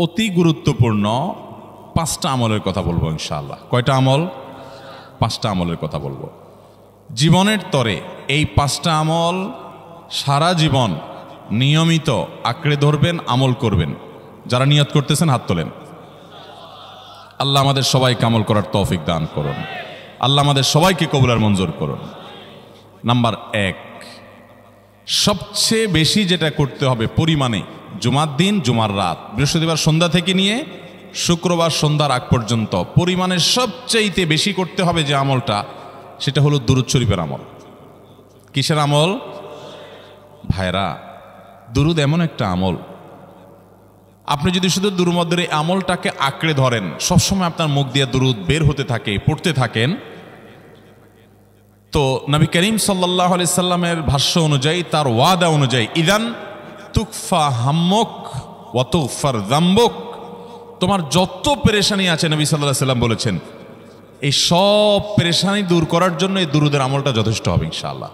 অতি গুরুত্বপূর্ণ 5টা আমলের কথা বলবো ইনশাআল্লাহ। কয়টা আমল? 5টা আমলের কথা বলবো। জীবনের তরে এই 5টা আমল সারা জীবন নিয়মিত আঁকড়ে ধরবেন, আমল করবেন। যারা নিয়ত করতেছেন হাত তোলেন। আল্লাহ আমাদের সবাইকে আমল করার তৌফিক দান করুন। আল্লাহ আমাদের সবাইকে কবুল আর মঞ্জুর করুন। নাম্বার 1, সবচেয়ে বেশি যেটা করতে হবে পরিমাণে, জুমার দিন জুমার রাত বৃহস্পতিবার সন্ধ্যা থেকে নিয়ে শুক্রবার সন্ধ্যার আগ পর্যন্ত পরিমাণে সবচাইতে বেশি করতে হবে যে আমলটা, সেটা হলো দুরূদ শরীফের আমল। কিসের আমল? ভাইরা, দুরূদ এমন একটা আমল, আপনি যদি শুধু দুরূদের এই আমলটাকে আঁকড়ে ধরেন, সবসময় আপনার মুখ দিয়ে দুরূদ বের হতে থাকে, পড়তে থাকেন, তো নবী করিম সাল্লাল্লাহু আলাইহি সাল্লামের ভাষ্য অনুযায়ী, তার ওয়াদা অনুযায়ী, ইদান তুকফা হাম্মুক ওয়া তুগফার যামবুক, তোমার যত পেরেশানি আছে নবী সাল্লাল্লাহু আলাইহি সাল্লাম বলেছেন এই সব পেরেশানি দূর করার জন্য এই দুরূদের আমলটা যথেষ্ট হবে ইনশাআল্লাহ।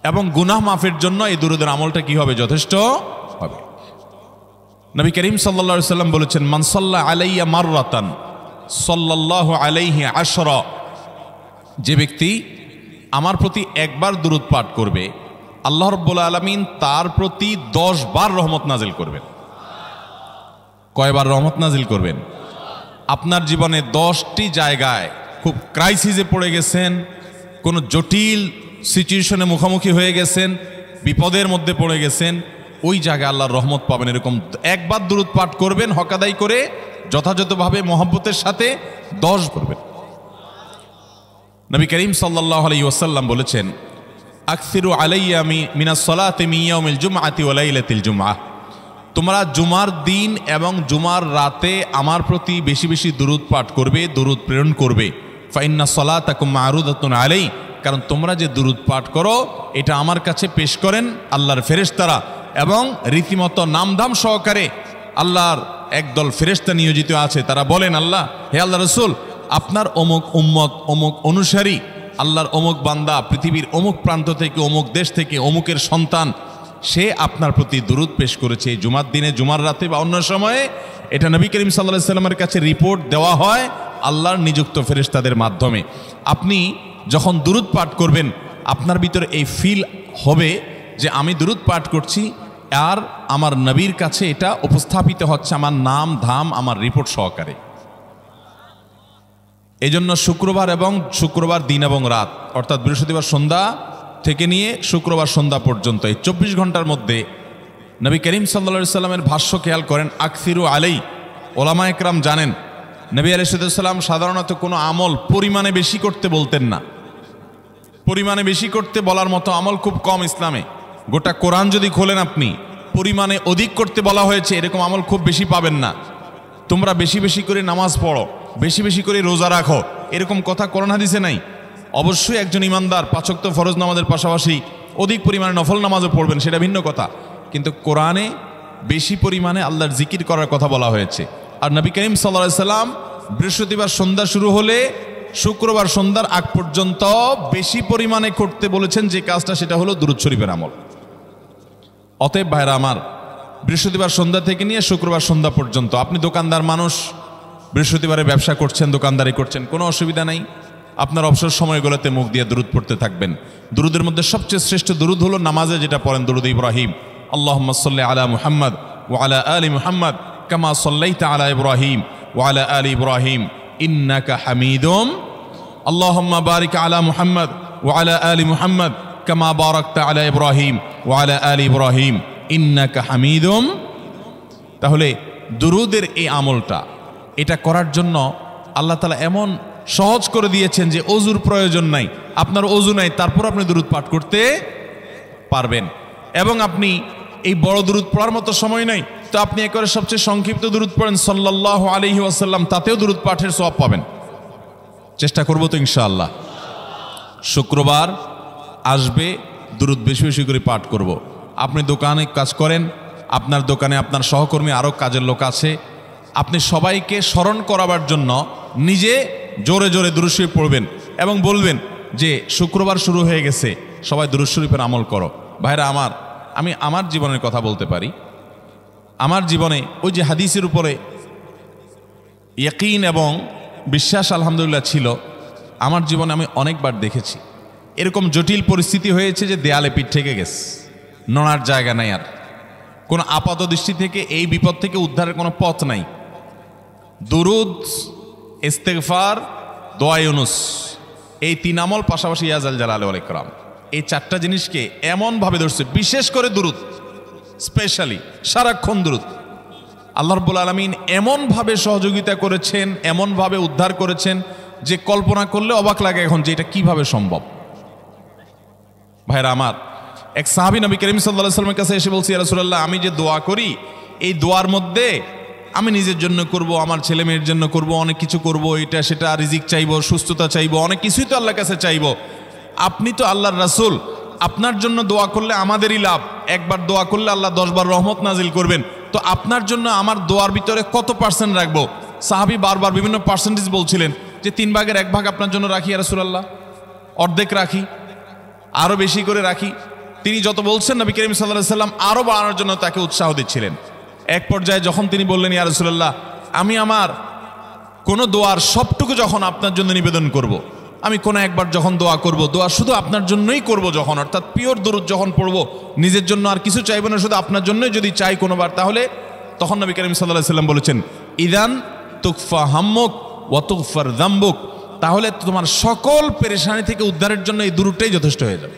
এবং গুনাহ মাফের জন্য এই দুরূদের আমলটা কি হবে? যথেষ্ট হবে। নবী করিম সাল্লাল্লাহু আলাইহি সাল্লাম বলেছেন, মান সাল্লা আলাইয়া মাররাতান সাল্লাল্লাহু আলাইহি আশরা, যে ব্যক্তি আমার প্রতি একবার দুরূদ পাঠ করবে, আল্লাহ রাব্বুল আলামিন তার প্রতি 10 বার রহমত নাজিল করবেন। কয়বার রহমত নাজিল করবেন? আপনার জীবনে 10টি জায়গায় খুব ক্রাইসিসে পড়ে গেছেন, কোনো জটিল সিচুয়েশনে মুখোমুখি হয়ে গেছেন, বিপদের মধ্যে পড়ে গেছেন, ওই জায়গায় আল্লাহর রহমত পাবেন। এরকম একবার দুরূদ পাঠ করবেন, হক আদায় করে যথাযথভাবে মহব্বতের সাথে 10 করবেন। নবী করিম সাল্লাল্লাহু আলাইহি ওয়াসাল্লাম বলেছেন, আকসিরু আলাইয়া মিনাস সালাতি মিন ইয়াউমিল জুমআতি ওয়া লাইলাতিল জুমআহ, তোমরা জুমার দিন এবং জুমার রাতে আমার প্রতি বেশি বেশি দুরূদ পাঠ করবে, দুরূদ প্রেরণ করবে। ফা ইন্না সালাতাকুম মা'রুদাতুন আলাই, কারণ তোমরা যে দুরূদ পাঠ করো এটা আমার কাছে পেশ করেন আল্লাহর ফেরেশতারা, এবং রীতিমতো নামধাম সহকারে আল্লাহর একদল ফেরেশতা নিয়োজিত আছে। তারা বলেন, আল্লাহ, হে আল্লাহ রাসূল, আপনার অমুক উম্মত, অমুক অনুসারী, আল্লাহর অমুক বান্দা পৃথিবীর অমুক প্রান্ত থেকে, অমুক দেশ থেকে, অমুকের সন্তান, সে আপনার প্রতি দুরূদ পেশ করেছে জুমার দিনে, জুমার রাতে বা অন্য সময়ে। এটা নবী করিম সাল্লাল্লাহু আলাইহি সাল্লামের কাছে রিপোর্ট দেওয়া হয় আল্লাহর নিযুক্ত ফেরেশতাদের মাধ্যমে। আপনি যখন দুরূদ পাঠ করবেন, আপনার ভিতরে এই ফিল হবে যে আমি দুরূদ পাঠ করছি আর আমার নবীর কাছে এটা উপস্থাপিত হচ্ছে আমার নাম ধাম, আমার রিপোর্ট সহকারে। এই জন্য শুক্রবার দিন এবং রাত, অর্থাৎ বৃহস্পতিবার সন্ধ্যা থেকে নিয়ে শুক্রবার সন্ধ্যা পর্যন্ত এই 24 ঘন্টার মধ্যে নবী করিম সাল্লাল্লাহু আলাইহি সাল্লামের ভাষ্য খেয়াল করেন, আকসিরু আলাই। ওলামা একরাম জানেন, নবী আলাইহিস সালাম সাধারণত কোনো আমল পরিমাণে বেশি করতে বলতেন না। পরিমাণে বেশি করতে বলার মতো আমল খুব কম ইসলামে। গোটা কোরআন যদি খোলেন আপনি, পরিমাণে অধিক করতে বলা হয়েছে এরকম আমল খুব বেশি পাবেন না। তোমরা বেশি বেশি করে নামাজ পড়ো, বেশি বেশি করে রোজা রাখো, এরকম কথা কোরআন হাদিসে নাই। অবশ্যই একজন ইমানদার 5 ওয়াক্ত ফরজ নামাজের পাশাপাশি অধিক পরিমাণে নফল নামাজও পড়বেন, সেটা ভিন্ন কথা। কিন্তু কোরআনে বেশি পরিমাণে আল্লাহর জিকির করার কথা বলা হয়েছে। আর নবী করিম সাল্লাল্লাহু আলাইহি সাল্লাম বৃহস্পতিবার সন্ধ্যা শুরু হলে শুক্রবার সন্ধ্যার আগ পর্যন্ত বেশি পরিমাণে করতে বলেছেন যে কাজটা, সেটা হলো দুরূদ শরীফের আমল। অতএব ভাইরা আমার, বৃহস্পতিবার সন্ধ্যা থেকে নিয়ে শুক্রবার সন্ধ্যা পর্যন্ত, আপনি দোকানদার মানুষ, বৃহস্পতিবারে ব্যবসা করছেন, দোকানদারি করছেন, কোনো অসুবিধা নাই। আপনার অবসর সময়গুলোতে মুখ দিয়ে দুরূদ পড়তে থাকবেন। দুরূদের মধ্যে সবচেয়ে শ্রেষ্ঠ দুরূদ হলো নামাজে যেটা পড়েন, দুরূদ ইব্রাহিম। আল্লাহুম্মা সাল্লি আলা মুহাম্মদ ওয়া আলা আলি মুহাম্মদ কামা সাল্লাইতা আলা ইব্রাহিম ওয়া আলা আলি ইব্রাহিম ইন্নাকা হামিদুম, আল্লাহুম্মা বারিক আলা মুহাম্মদ ওয়া আলা আলি মুহাম্মদ কামা বারাকতা আলা ইব্রাহিম ওয়া আলা আলি ইব্রাহিম ইন্নাকা হামিদুম। তাহলে দুরূদের এই আমলটা, এটা করার জন্য আল্লাহ তাআলা এমন সহজ করে দিয়েছেন যে ওযুর প্রয়োজন নাই। আপনার ওযু নাই, তারপর আপনি দুরূদ পাঠ করতে পারবেন। এবং আপনি এই বড় দুরূদ পড়ার মতো সময় নাই, তো আপনি একেবারে সবচেয়ে সংক্ষিপ্ত দুরূদ পড়েন সাল্লাল্লাহু আলাইহি ওয়াসাল্লাম, তাতেও দুরূদ পাঠের সওয়াব পাবেন। চেষ্টা করব তো ইনশাআল্লাহ। শুক্রবার আসবে, দুরূদ বেশি বেশি করে পাঠ করব। আপনি দোকানে কাজ করেন, আপনার দোকানে আপনার সহকর্মী আরও কাজের লোক আছে, আপনি সবাইকে স্মরণ করাবার জন্য নিজে জোরে জোরে দুরূদ শরীফ পড়বেন এবং বলবেন যে শুক্রবার শুরু হয়ে গেছে, সবাই দুরূদ শরীফের আমল করো। ভাইরা আমার, আমি আমার জীবনের কথা বলতে পারি। আমার জীবনে ওই যে হাদিসের উপরে ইয়াকিন এবং বিশ্বাস আলহামদুলিল্লাহ ছিল, আমার জীবনে আমি অনেকবার দেখেছি এরকম জটিল পরিস্থিতি হয়েছে যে দেয়ালে পিঠ থেকে গেছে, নড়ার জায়গা নাই, আর কোনো আপাত দৃষ্টি থেকে এই বিপদ থেকে উদ্ধারের কোনো পথ নাই। দুরুদ, ইস্তেগফার, দোয়া ইউনুস, এই 3 আমল পাশাপাশি ইয়া জাল জালালি ওয়াল ইকরাম, এই 4টা জিনিসকে এমনভাবে ধরছে, বিশেষ করে দুরুদ, স্পেশালি সারাক্ষণ দুরুদ। আল্লাহ রাব্বুল আলামিন এমনভাবে সহযোগিতা করেছেন, এমনভাবে উদ্ধার করেছেন যে কল্পনা করলে অবাক লাগে এখন যে এটা কিভাবে সম্ভব। ভাইরা আমার, এক সাহাবী নবী করিম সাল্লাল্লাহু আলাইহি ওয়াসাল্লামের কাছে এসে বলছে, ইয়া রাসূলুল্লাহ, আমি যে দোয়া করি এই দোয়ার মধ্যে আমি নিজের জন্য করব, আমার ছেলে মেয়ের জন্য করব, অনেক কিছু করব, এটা সেটা, রিজিক চাইবো, সুস্থতা চাইবো, অনেক কিছুই তো আল্লাহর কাছে চাইবো। আপনি তো আল্লাহর রাসূল, আপনার জন্য দোয়া করলে আমাদেরই লাভ, একবার দোয়া করলে আল্লাহ 10 বার রহমত নাজিল করবেন, তো আপনার জন্য আমার দোয়ার ভিতরে কত পার্সেন্ট রাখবো? সাহাবী বারবার বিভিন্ন পার্সেন্টেজ বলছিলেন যে 3 ভাগের 1 ভাগ আপনার জন্য রাখি ইয়া রাসূলুল্লাহ, অর্ধেক রাখি, আরো বেশি করে রাখি। তিনি যত বলছেন নবী করিম সাল্লাল্লাহু আলাইহি ওয়াসাল্লাম আরো বাড়ানোর জন্য তাকে উৎসাহ দিচ্ছিলেন। এক পর্যায়ে যখন তিনি বললেন, ইয়া রাসূলুল্লাহ, আমি আমার কোনো দোয়ার সবটুকু যখন আপনার জন্য নিবেদন করব, আমি কোনো একবার যখন দোয়া করব, দোয়া শুধু আপনার জন্যই করব যখন, অর্থাৎ পিওর দুরূদ যখন পড়ব, নিজের জন্য আর কিছু চাইব না, শুধু আপনার জন্যই যদি চাই কোনোবার, তাহলে তখন নবী করিম সাল্লাল্লাহু আলাইহি ওয়াসাল্লাম বলেছেন, ইদান তুকফা হাম্মুক ওয়া তুগফার যামবুক, তাহলে তোমার সকল পেরেশানি থেকে উদ্ধারের জন্য এই দুরূদটাই যথেষ্ট হয়ে যাবে,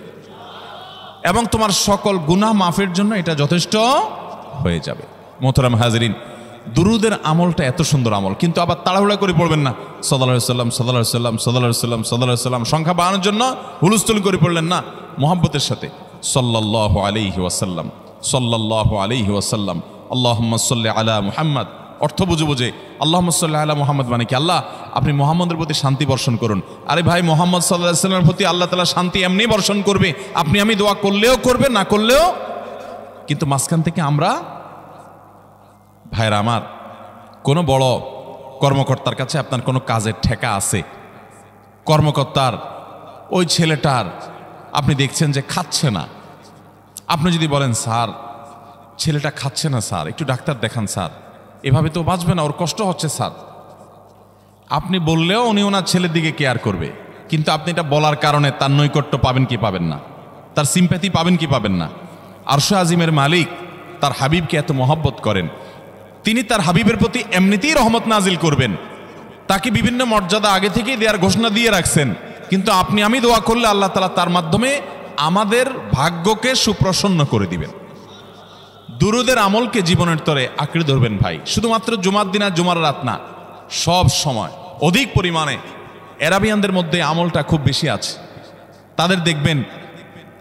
এবং তোমার সকল গুনাহ মাফের জন্য এটা যথেষ্ট হয়ে যাবে। মোহতারাম হাজরিন, দুরুদের আমলটা এত সুন্দর আমল, কিন্তু আবার তাড়াহুড়া করে পড়বেন না, সাল্লাল্লাহু আলাইহি ওয়াসাল্লাম সাল্লাল্লাহু আলাইহি ওয়াসাল্লাম সাল্লাল্লাহু আলাইহি ওয়াসাল্লাম সাল্লাল্লাহু আলাইহি ওয়াসাল্লাম সংখ্যা বাড়ানোর জন্য হুলস্থুল করে পড়লেন না, মুহাব্বতের সাথে সাল্লাল্লাহু আলাইহি ওয়াসাল্লাম সাল্লাল্লাহু আলাইহি ওয়াসাল্লাম আল্লাহুম্মা সাল্লি আলা মুহাম্মদ, অর্থ বুঝে বুঝে আল্লাহুম্মা সাল্লি আলা মুহাম্মদ মানে কি, আল্লাহ আপনি মুহাম্মদের প্রতি শান্তি বর্ষণ করুন। আরে ভাই, মুহাম্মদ সাল্লাল্লাহু আলাইহি ওয়াসাল্লামের প্রতি আল্লাহ তাআলা শান্তি এমনি বর্ষণ করবে, আপনি আমি দোয়া করলেও করবে, না করলেও। কিন্তু মাঝখান থেকে আমরা, ভাইরা আমার, কোনো বড় কর্মকর্তার কাছে আপনার কোনো কাজের ঠেকা আছে, কর্মকর্তার ওই ছেলেটার আপনি দেখছেন যে খাচ্ছে না, আপনি যদি বলেন, স্যার ছেলেটা খাচ্ছে না স্যার, একটু ডাক্তার দেখান স্যার, এভাবে তো বাঁচবে না, ওর কষ্ট হচ্ছে স্যার, আপনি বললেও উনি ওনার ছেলের দিকে কেয়ার করবে, কিন্তু আপনি এটা বলার কারণে তার নৈকট্য পাবেন কি পাবেন না, তার সিম্প্যাথি পাবেন কি পাবেন না। আরশে আজিমের মালিক তার হাবিবকে এত মহব্বত করেন, তিনি তার হাবিবের প্রতি এমনিতেই রহমত নাজিল করবেন, তাকে বিভিন্ন মর্যাদা আগে থেকেই দেওয়ার ঘোষণা দিয়ে রাখছেন, কিন্তু আপনি আমি দোয়া করলে আল্লাহ তাআলা তার মাধ্যমে আমাদের ভাগ্যকে সুপ্রসন্ন করে দিবেন। দুরুদের আমলকে জীবনের তরে আঁকড়ে ধরবেন ভাই, শুধুমাত্র জুমার দিন আর জুমার রাত না, সব সময় অধিক পরিমাণে। এরাবিয়ানদের মধ্যে আমলটা খুব বেশি আছে, তাদের দেখবেন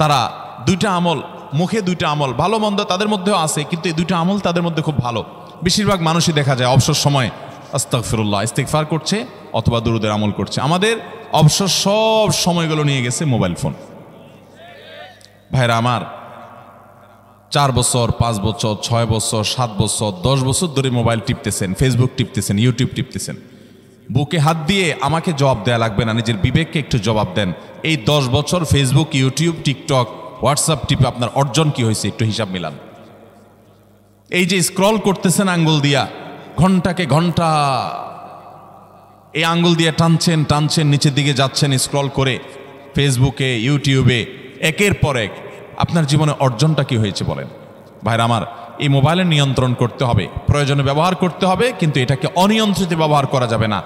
তারা 2টা আমল, মুখে 2টা আমল, ভালো মন্দ তাদের মধ্যেও আছে, কিন্তু এই 2টা আমল তাদের মধ্যে খুব ভালো। বেশিরভাগ মানুষই দেখা যায় অবসর সময় আস্তাগফিরুল্লাহ, ইস্তিগফার করছে অথবা দুরুদের আমল করছে। আমাদের অবসর সব সময়গুলো নিয়ে গেছে মোবাইল ফোন। ভাইরা আমার, 4 বছর 5 বছর 6 বছর 7 বছর 10 বছর ধরে মোবাইল টিপতেছেন, ফেসবুক টিপতেছেন, ইউটিউব টিপতেছেন। বুকে হাত দিয়ে আমাকে জবাব দেয়া লাগবে না, নিজের বিবেককে একটু জবাব দেন। এই 10 বছর ফেসবুক, ইউটিউব, টিকটক, হোয়াটসঅ্যাপ টিপে আপনার অর্জন কি হয়েছে একটু হিসাব মিলান। এই যে স্ক্রল করতেছেন আঙ্গুল দিয়া, ঘন্টাকে ঘন্টা এই আঙ্গুল দিয়ে টানছেন টানছেন, নিচের দিকে যাচ্ছেন স্ক্রল করে ফেসবুকে, ইউটিউবে, একের পর এক, আপনার জীবনে অর্জনটা কি হয়েছে বলেন? ভাইরা আমার, এই মোবাইলের নিয়ন্ত্রণ করতে হবে, প্রয়োজনে ব্যবহার করতে হবে, কিন্তু এটাকে অনিয়ন্ত্রিত ব্যবহার করা যাবে না।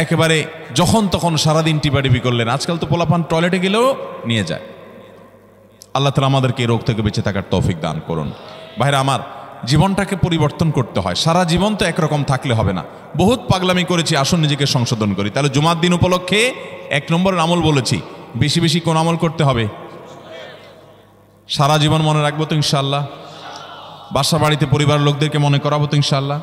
একেবারে যখন তখন সারাদিন টিপাটিপি করলেন, আজকাল তো পোলাপান টয়লেটে গেলেও নিয়ে যায়। আল্লাহ তাআলা আমাদেরকে এই রোগ থেকে বেঁচে থাকার তৌফিক দান করুন। ভাইরা আমার, জীবনটাকে পরিবর্তন করতে হয়, সারা জীবন তো একরকম থাকলে হবে না। বহুত পাগলামি করেছি, আসুন নিজেকে সংশোধন করি। তাহলে জুমার দিন উপলক্ষে 1 নম্বরের আমল বলেছি, বেশি বেশি কোন আমল করতে হবে? সারা জীবন মনে রাখবো তো ইনশাআল্লাহ? বাসা বাড়িতে পরিবারের লোকদেরকে মনে করাবো তো ইনশাআল্লাহ?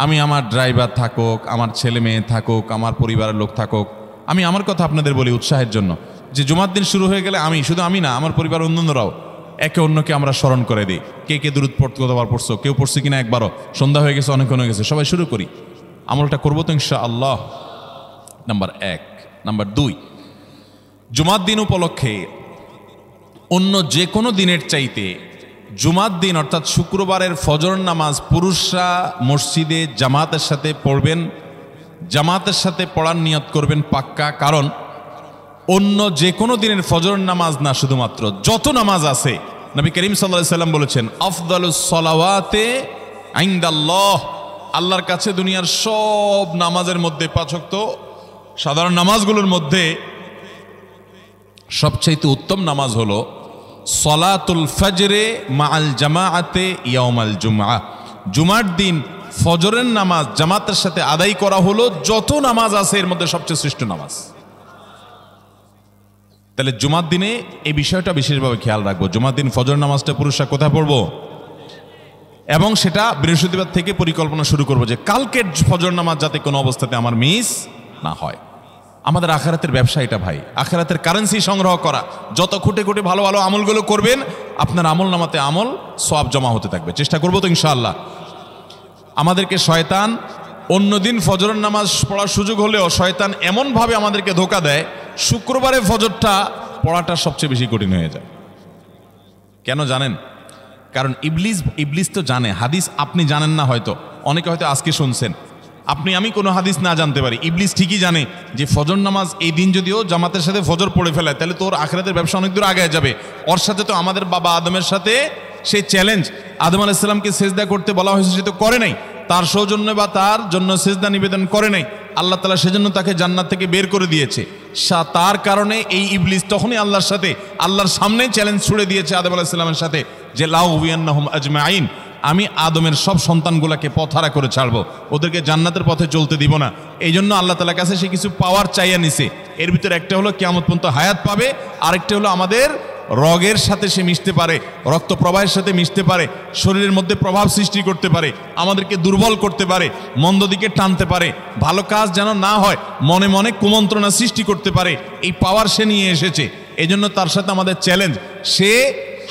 আমি আমার ড্রাইভার থাকুক, আমার ছেলে মেয়ে থাকুক, আমার পরিবারের লোক থাকুক, আমি আমার কথা আপনাদের বলি উৎসাহের জন্য, যে জুমার দিন শুরু হয়ে গেলে আমি, শুধু আমি না, আমার পরিবার অন্যান্যরাও একে অন্যকে আমরা স্মরণ করে দিই। কে কে দুরূদ পড়তে কতবার পড়ছো, কেউ পড়ছে কিনা একবারও, সন্ধ্যা হয়ে গেছে, অনেকক্ষণ হয়ে গেছে, সবাই শুরু করি, আমলটা করবো তো ইনশাআল্লাহ। নাম্বার 1। নাম্বার 2, জুমার দিন উপলক্ষে অন্য যে কোনো দিনের চাইতে জুমার দিন অর্থাৎ শুক্রবারের ফজর নামাজ পুরুষরা মসজিদে জামাতের সাথে পড়বেন, জামাতের সাথে পড়ার নিয়ত করবেন পাক্কা। কারণ অন্য যে কোনো দিনের ফজর নামাজ না, শুধুমাত্র যত নামাজ আছে, নবী করিম সাল্লাল্লাহু আলাইহি সাল্লাম বলেছেন আফদালুস সালাওয়াতে ইনদাল্লাহ, আল্লাহর কাছে দুনিয়ার সব নামাজের মধ্যে, 5 ওয়াক্ত সাধারণ নামাজগুলোর মধ্যে সবচাইতে উত্তম নামাজ হলো সলাতুল ফজরে মাআল জামাআতে ইয়াউমাল জুমআহ, জুমার দিন ফজরের নামাজ জামাতের সাথে আদায় করা হলো যত নামাজ আছে এর মধ্যে সবচেয়ে শ্রেষ্ঠ নামাজ। তাহলে জুমার দিনে এই বিষয়টা বিশেষভাবে খেয়াল রাখবো। জুমার দিন ফজর নামাজটা পুরুষরা কোথায় পড়বো, এবং সেটা বৃহস্পতিবার থেকে পরিকল্পনা শুরু করবো যে কালকের ফজর নামাজ যাতে কোনো অবস্থাতে আমার মিস না হয়। আমাদের আখিরাতের ব্যবসা এটা ভাই, আখিরাতের কারেন্সি সংগ্রহ করা। যত খুঁটে খুঁটে ভালো ভালো আমলগুলো করবেন, আপনার আমল নামাতে আমল সওয়াব জমা হতে থাকবে। চেষ্টা করবো তো ইনশাআল্লাহ। আমাদেরকে শয়তান অন্যদিন ফজরের নামাজ পড়ার সুযোগ হলেও শয়তান এমনভাবে আমাদেরকে ধোঁকা দেয়, শুক্রবারে ফজরটা পড়াটা সবচেয়ে বেশি কঠিন হয়ে যায়। কেন জানেন? কারণ ইবলিস তো জানে হাদিস, আপনি জানেন না, হয়তো অনেকে হয়তো আজকে শুনছেন, আমি কোনো হাদিস না জানতে পারি, ইবলিস ঠিকই জানে যে ফজর নামাজ এই দিন যদিও জামাতের সাথে ফজর পড়ে ফেলায় তাহলে তোর আখিরাতের ব্যবসা অনেক দূর আগে যাবে। ওর সাথে তো আমাদের বাবা আদমের সাথে সেই চ্যালেঞ্জ, আদম আলাইহিস সালামকে সেজদা করতে বলা হয়েছে, সে তো করে নাই, তার সৌজন্য বা তার জন্য সেজদা নিবেদন করে নাই, আল্লাহ তাআলা সেজন্য তাকে জান্নাত থেকে বের করে দিয়েছে। তার কারণে এই ইবলিস তখনই আল্লাহর সাথে, আল্লাহর সামনে চ্যালেঞ্জ ছুড়ে দিয়েছে আদম আলাইহিস সালামের সাথে যে লাউবিয়ান্নাহুম আজমাইন, আমি আদমের সব সন্তানগুলোকে পথহারা করে ছাড়বো, ওদেরকে জান্নাতের পথে চলতে দিব না। এই জন্য আল্লাহ তাআলার কাছে সে কিছু পাওয়ার চাইয়া নিছে। এর ভিতরে একটা হলো কিয়ামত পর্যন্ত হায়াত পাবে, আরেকটা হলো আমাদের রগের সাথে সে মিশতে পারে, রক্ত প্রবাহের সাথে মিশতে পারে, শরীরের মধ্যে প্রভাব সৃষ্টি করতে পারে, আমাদেরকে দুর্বল করতে পারে, মন্দ দিকে টানতে পারে, ভালো কাজ যেন না হয় মনে মনে কুমন্ত্রণা সৃষ্টি করতে পারে। এই পাওয়ার সে নিয়ে এসেছে। এই জন্য তার সাথে আমাদের চ্যালেঞ্জ। সে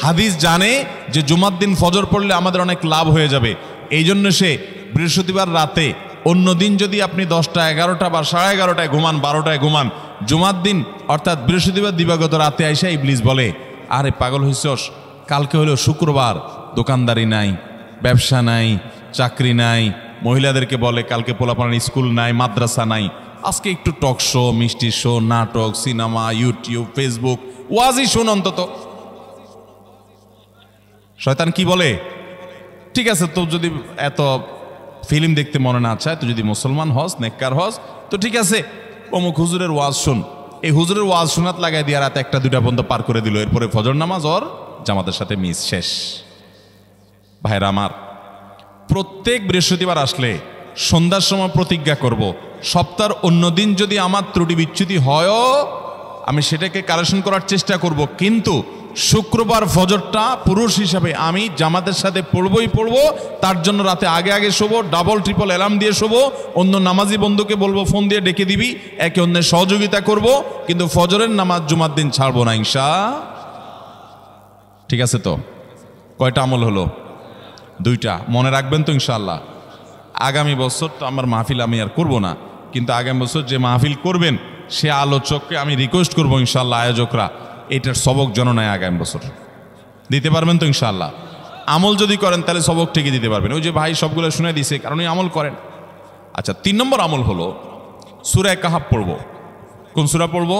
হাদিস জানে যে জুমার দিন ফজর পড়লে আমাদের অনেক লাভ হয়ে যাবে। এই জন্য সে বৃহস্পতিবার রাতে, অন্য দিন যদি আপনি 10টা 11টা বা 11:30টায় ঘুমান, 12টায় ঘুমান, জুমার দিন অর্থাৎ বৃহস্পতিবার দিবাগত রাতে আইসা ইবলিস বলে, আরে পাগল হইছস, কালকে হলো শুক্রবার, দোকানদারি নাই, ব্যবসা নাই, চাকরি নাই, মহিলাদেরকে বলে কালকে পোলাপানের স্কুল নাই, মাদ্রাসা নাই, আজকে একটু টক শো, মিষ্টি শো, নাটক, সিনেমা, ইউটিউব, ফেসবুক, ওয়াজই শোন অন্তত। শয়তান কি বলে, ঠিক আছে তো যদি এত ফিল্ম দেখতে মনে না চায়, তো যদি মুসলমান হস, নেককার হস, তো ঠিক আছে অমুক হুজুরের ওয়াজ শোন। এই হুজুরের ওয়াজ শোনাত লাগাই দিয়ে রাতে 1টা 2টা পর্যন্ত পার করে দিল। এরপরে ফজর নামাজ ওর জামাতের সাথে মিস, শেষ। ভাইরা আমার, প্রত্যেক বৃহস্পতিবার আসলে সন্ধ্যার সময় প্রতিজ্ঞা করব, সপ্তাহের অন্য দিন যদি আমার ত্রুটি বিচ্যুতি হয়ও আমি সেটাকে কারেকশন করার চেষ্টা করব, কিন্তু শুক্রবার ফজরটা পুরুষ হিসাবে আমি জামাতের সাথে পড়বই পড়বো। তার জন্য রাতে আগে আগে শোবো, ডাবল ট্রিপল অ্যালার্ম দিয়ে শোবো, অন্য নামাজি বন্ধুকে বলবো ফোন দিয়ে ডেকে দিবি, একে অন্যের সহযোগিতা করব, কিন্তু ফজরের নামাজ জুমার দিন ছাড়বো না ঠিক আছে তো? কয়টা আমল হলো? 2টা। মনে রাখবেন তো ইনশাআল্লাহ। আগামী বছর তো আমার মাহফিল আমি আর করব না, কিন্তু আগামী বছর যে মাহফিল করবেন সে আলোচককে আমি রিকোয়েস্ট করবো ইনশাআল্লাহ, আয়োজকরা এটার সবক জননায় আগামী বছর দিতে পারবেন তো ইনশাআল্লাহ? আমল যদি করেন তাহলে সবক ঠিকই দিতে পারবেন। ওই যে ভাই সবগুলো শুনে দিছে, কারণ এই আমল করেন। আচ্ছা, 3 নম্বর আমল হলো সূরা কাহাফ পড়ব। কোন সূরা পড়ব?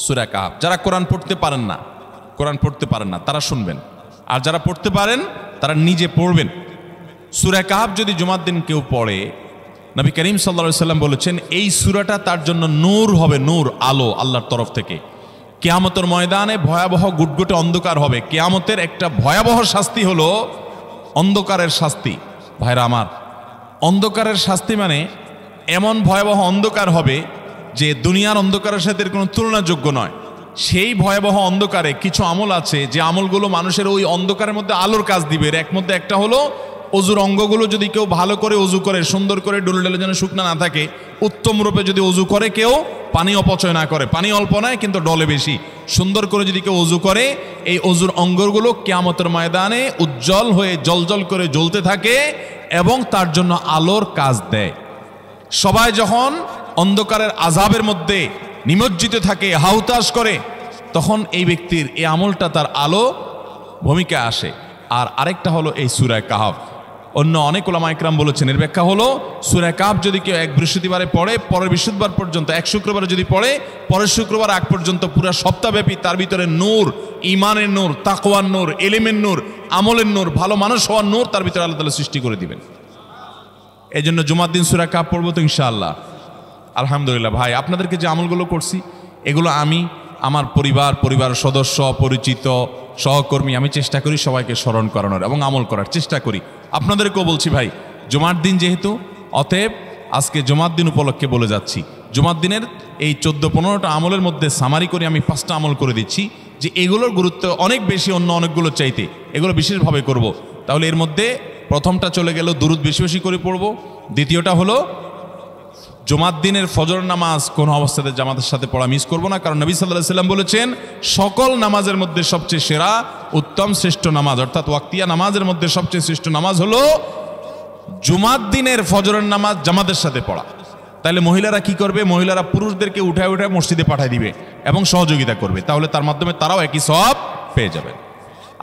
সূরা কাহাফ। যারা কোরআন পড়তে পারেন না তারা শুনবেন, আর যারা পড়তে পারেন তারা নিজে পড়বেন। সূরা কাহাফ যদি জুমার দিন কেউ পড়ে, নবী করিম সাল্লাল্লাহু আলাইহি সাল্লাম বলেছেন এই সূরাটা তার জন্য নূর হবে, নূর, আলো আল্লাহর তরফ থেকে। কিয়ামতের ময়দানে ভয়াবহ গুটগুটে অন্ধকার হবে। কিয়ামতের একটা ভয়াবহ শাস্তি হলো অন্ধকারের শাস্তি। ভাইরা আমার, অন্ধকারের শাস্তি মানে এমন ভয়াবহ অন্ধকার হবে যে দুনিয়ার অন্ধকারের সাথে কোনো তুলনাযোগ্য নয়। সেই ভয়াবহ অন্ধকারে কিছু আমল আছে যে আমলগুলো মানুষের ওই অন্ধকারের মধ্যে আলোর কাজ দিবে। এর মধ্যে একটা হলো অজুর অঙ্গগুলো যদি কেউ ভালো করে অজু করে, সুন্দর করে ডুলডেলে যেন শুকনা না থাকে, উত্তম রূপে যদি অজু করে কেউ, পানি অপচয় না করে, পানি অল্প নয় কিন্তু ডলে বেশি, সুন্দর করে যদি কেউ অজু করে, এই অজুর অঙ্গগুলো কিয়ামতের ময়দানে উজ্জ্বল হয়ে জলজল করে জ্বলতে থাকে এবং তার জন্য আলোর কাজ দেয়। সবাই যখন অন্ধকারের আযাবের মধ্যে নিমজ্জিত থাকে, হাহুতাশ করে, তখন এই ব্যক্তির এই আমলটা তার আলো ভূমিকা আসে। আর আরেকটা হলো এই সূরা কাহফ। অন্য অনেক উলামা ইকরাম বলেছেন এর ব্যাখ্যা হলো সূরা কাহফ যদি কেউ এক বৃহস্পতিবারে পড়ে, পরের বৃহস্পতিবার পর্যন্ত, এক শুক্রবারে যদি পড়ে, পরের শুক্রবার আগ পর্যন্ত পুরো সপ্তাহব্যাপী তার ভিতরে নূর, ঈমানের নূর, তাকওয়ার নূর, ইলমের নূর, আমলের নূর, ভালো মানুষ হওয়ার নূর তার ভিতরে আল্লাহ তাআলা সৃষ্টি করে দিবেন। এই জন্য জুমার দিন সূরা কাহফ পড়বো তো ইনশাআল্লাহ। আলহামদুলিল্লাহ ভাই, আপনাদেরকে যে আমলগুলো করছি এগুলো আমি, আমার পরিবার সদস্য, পরিচিত, সহকর্মী, আমি চেষ্টা করি সবাইকে স্মরণ করানোর এবং আমল করার চেষ্টা করি। আপনাদেরকেও বলছি ভাই, জুমার দিন যেহেতু, অতএব আজকে জুমার দিন উপলক্ষে বলে যাচ্ছি, জুমার দিনের এই 14-15টা আমলের মধ্যে সামারি করে আমি 5টা আমল করে দিচ্ছি যে এগুলোর গুরুত্ব অনেক বেশি অন্য অনেকগুলো চাইতে, এগুলো বিশেষভাবে করব। তাহলে এর মধ্যে প্রথমটা চলে গেল দুরুদ বেশি বেশি করে পড়ব। দ্বিতীয়টা হলো জুমার দিনের ফজর নামাজ কোন অবস্থাতে জামাতের সাথে পড়া মিস করব না, কারণ নবী সাল্লাল্লাহু আলাইহি ওয়াসাল্লাম বলেছেন সকল নামাজের মধ্যে সবচেয়ে সেরা, উত্তম, শ্রেষ্ঠ নামাজ, অর্থাৎ ওয়াক্তিয়া নামাজের মধ্যে সবচেয়ে শ্রেষ্ঠ নামাজ হলো জুমার দিনের ফজরের নামাজ জামাতের সাথে পড়া। তাহলে মহিলারা কি করবে? মহিলারা পুরুষদেরকে উঠায় উঠায় মসজিদে পাঠিয়ে দিবে এবং সহযোগিতা করবে, তাহলে তার মাধ্যমে তারাও একই সওয়াব পেয়ে যাবেন।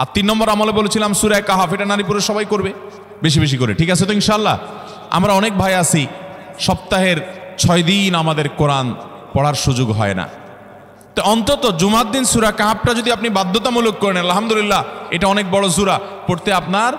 আর 3 নম্বর আমলে বলেছিলাম সূরা কাহফ, এটা নারী পুরুষ সবাই করবে বেশি বেশি করে, ঠিক আছে তো ইনশাআল্লাহ? আমরা অনেক ভাই আছি সপ্তাহের 6 দিন আমাদের কোরআন পড়ার সুযোগ হয় না, তো অন্তত জুমার দিন সূরা কাহফটা যদি আপনি বাধ্যতামূলক করেন, আলহামদুলিল্লাহ, এটা অনেক বড় সূরা, পড়তে আপনার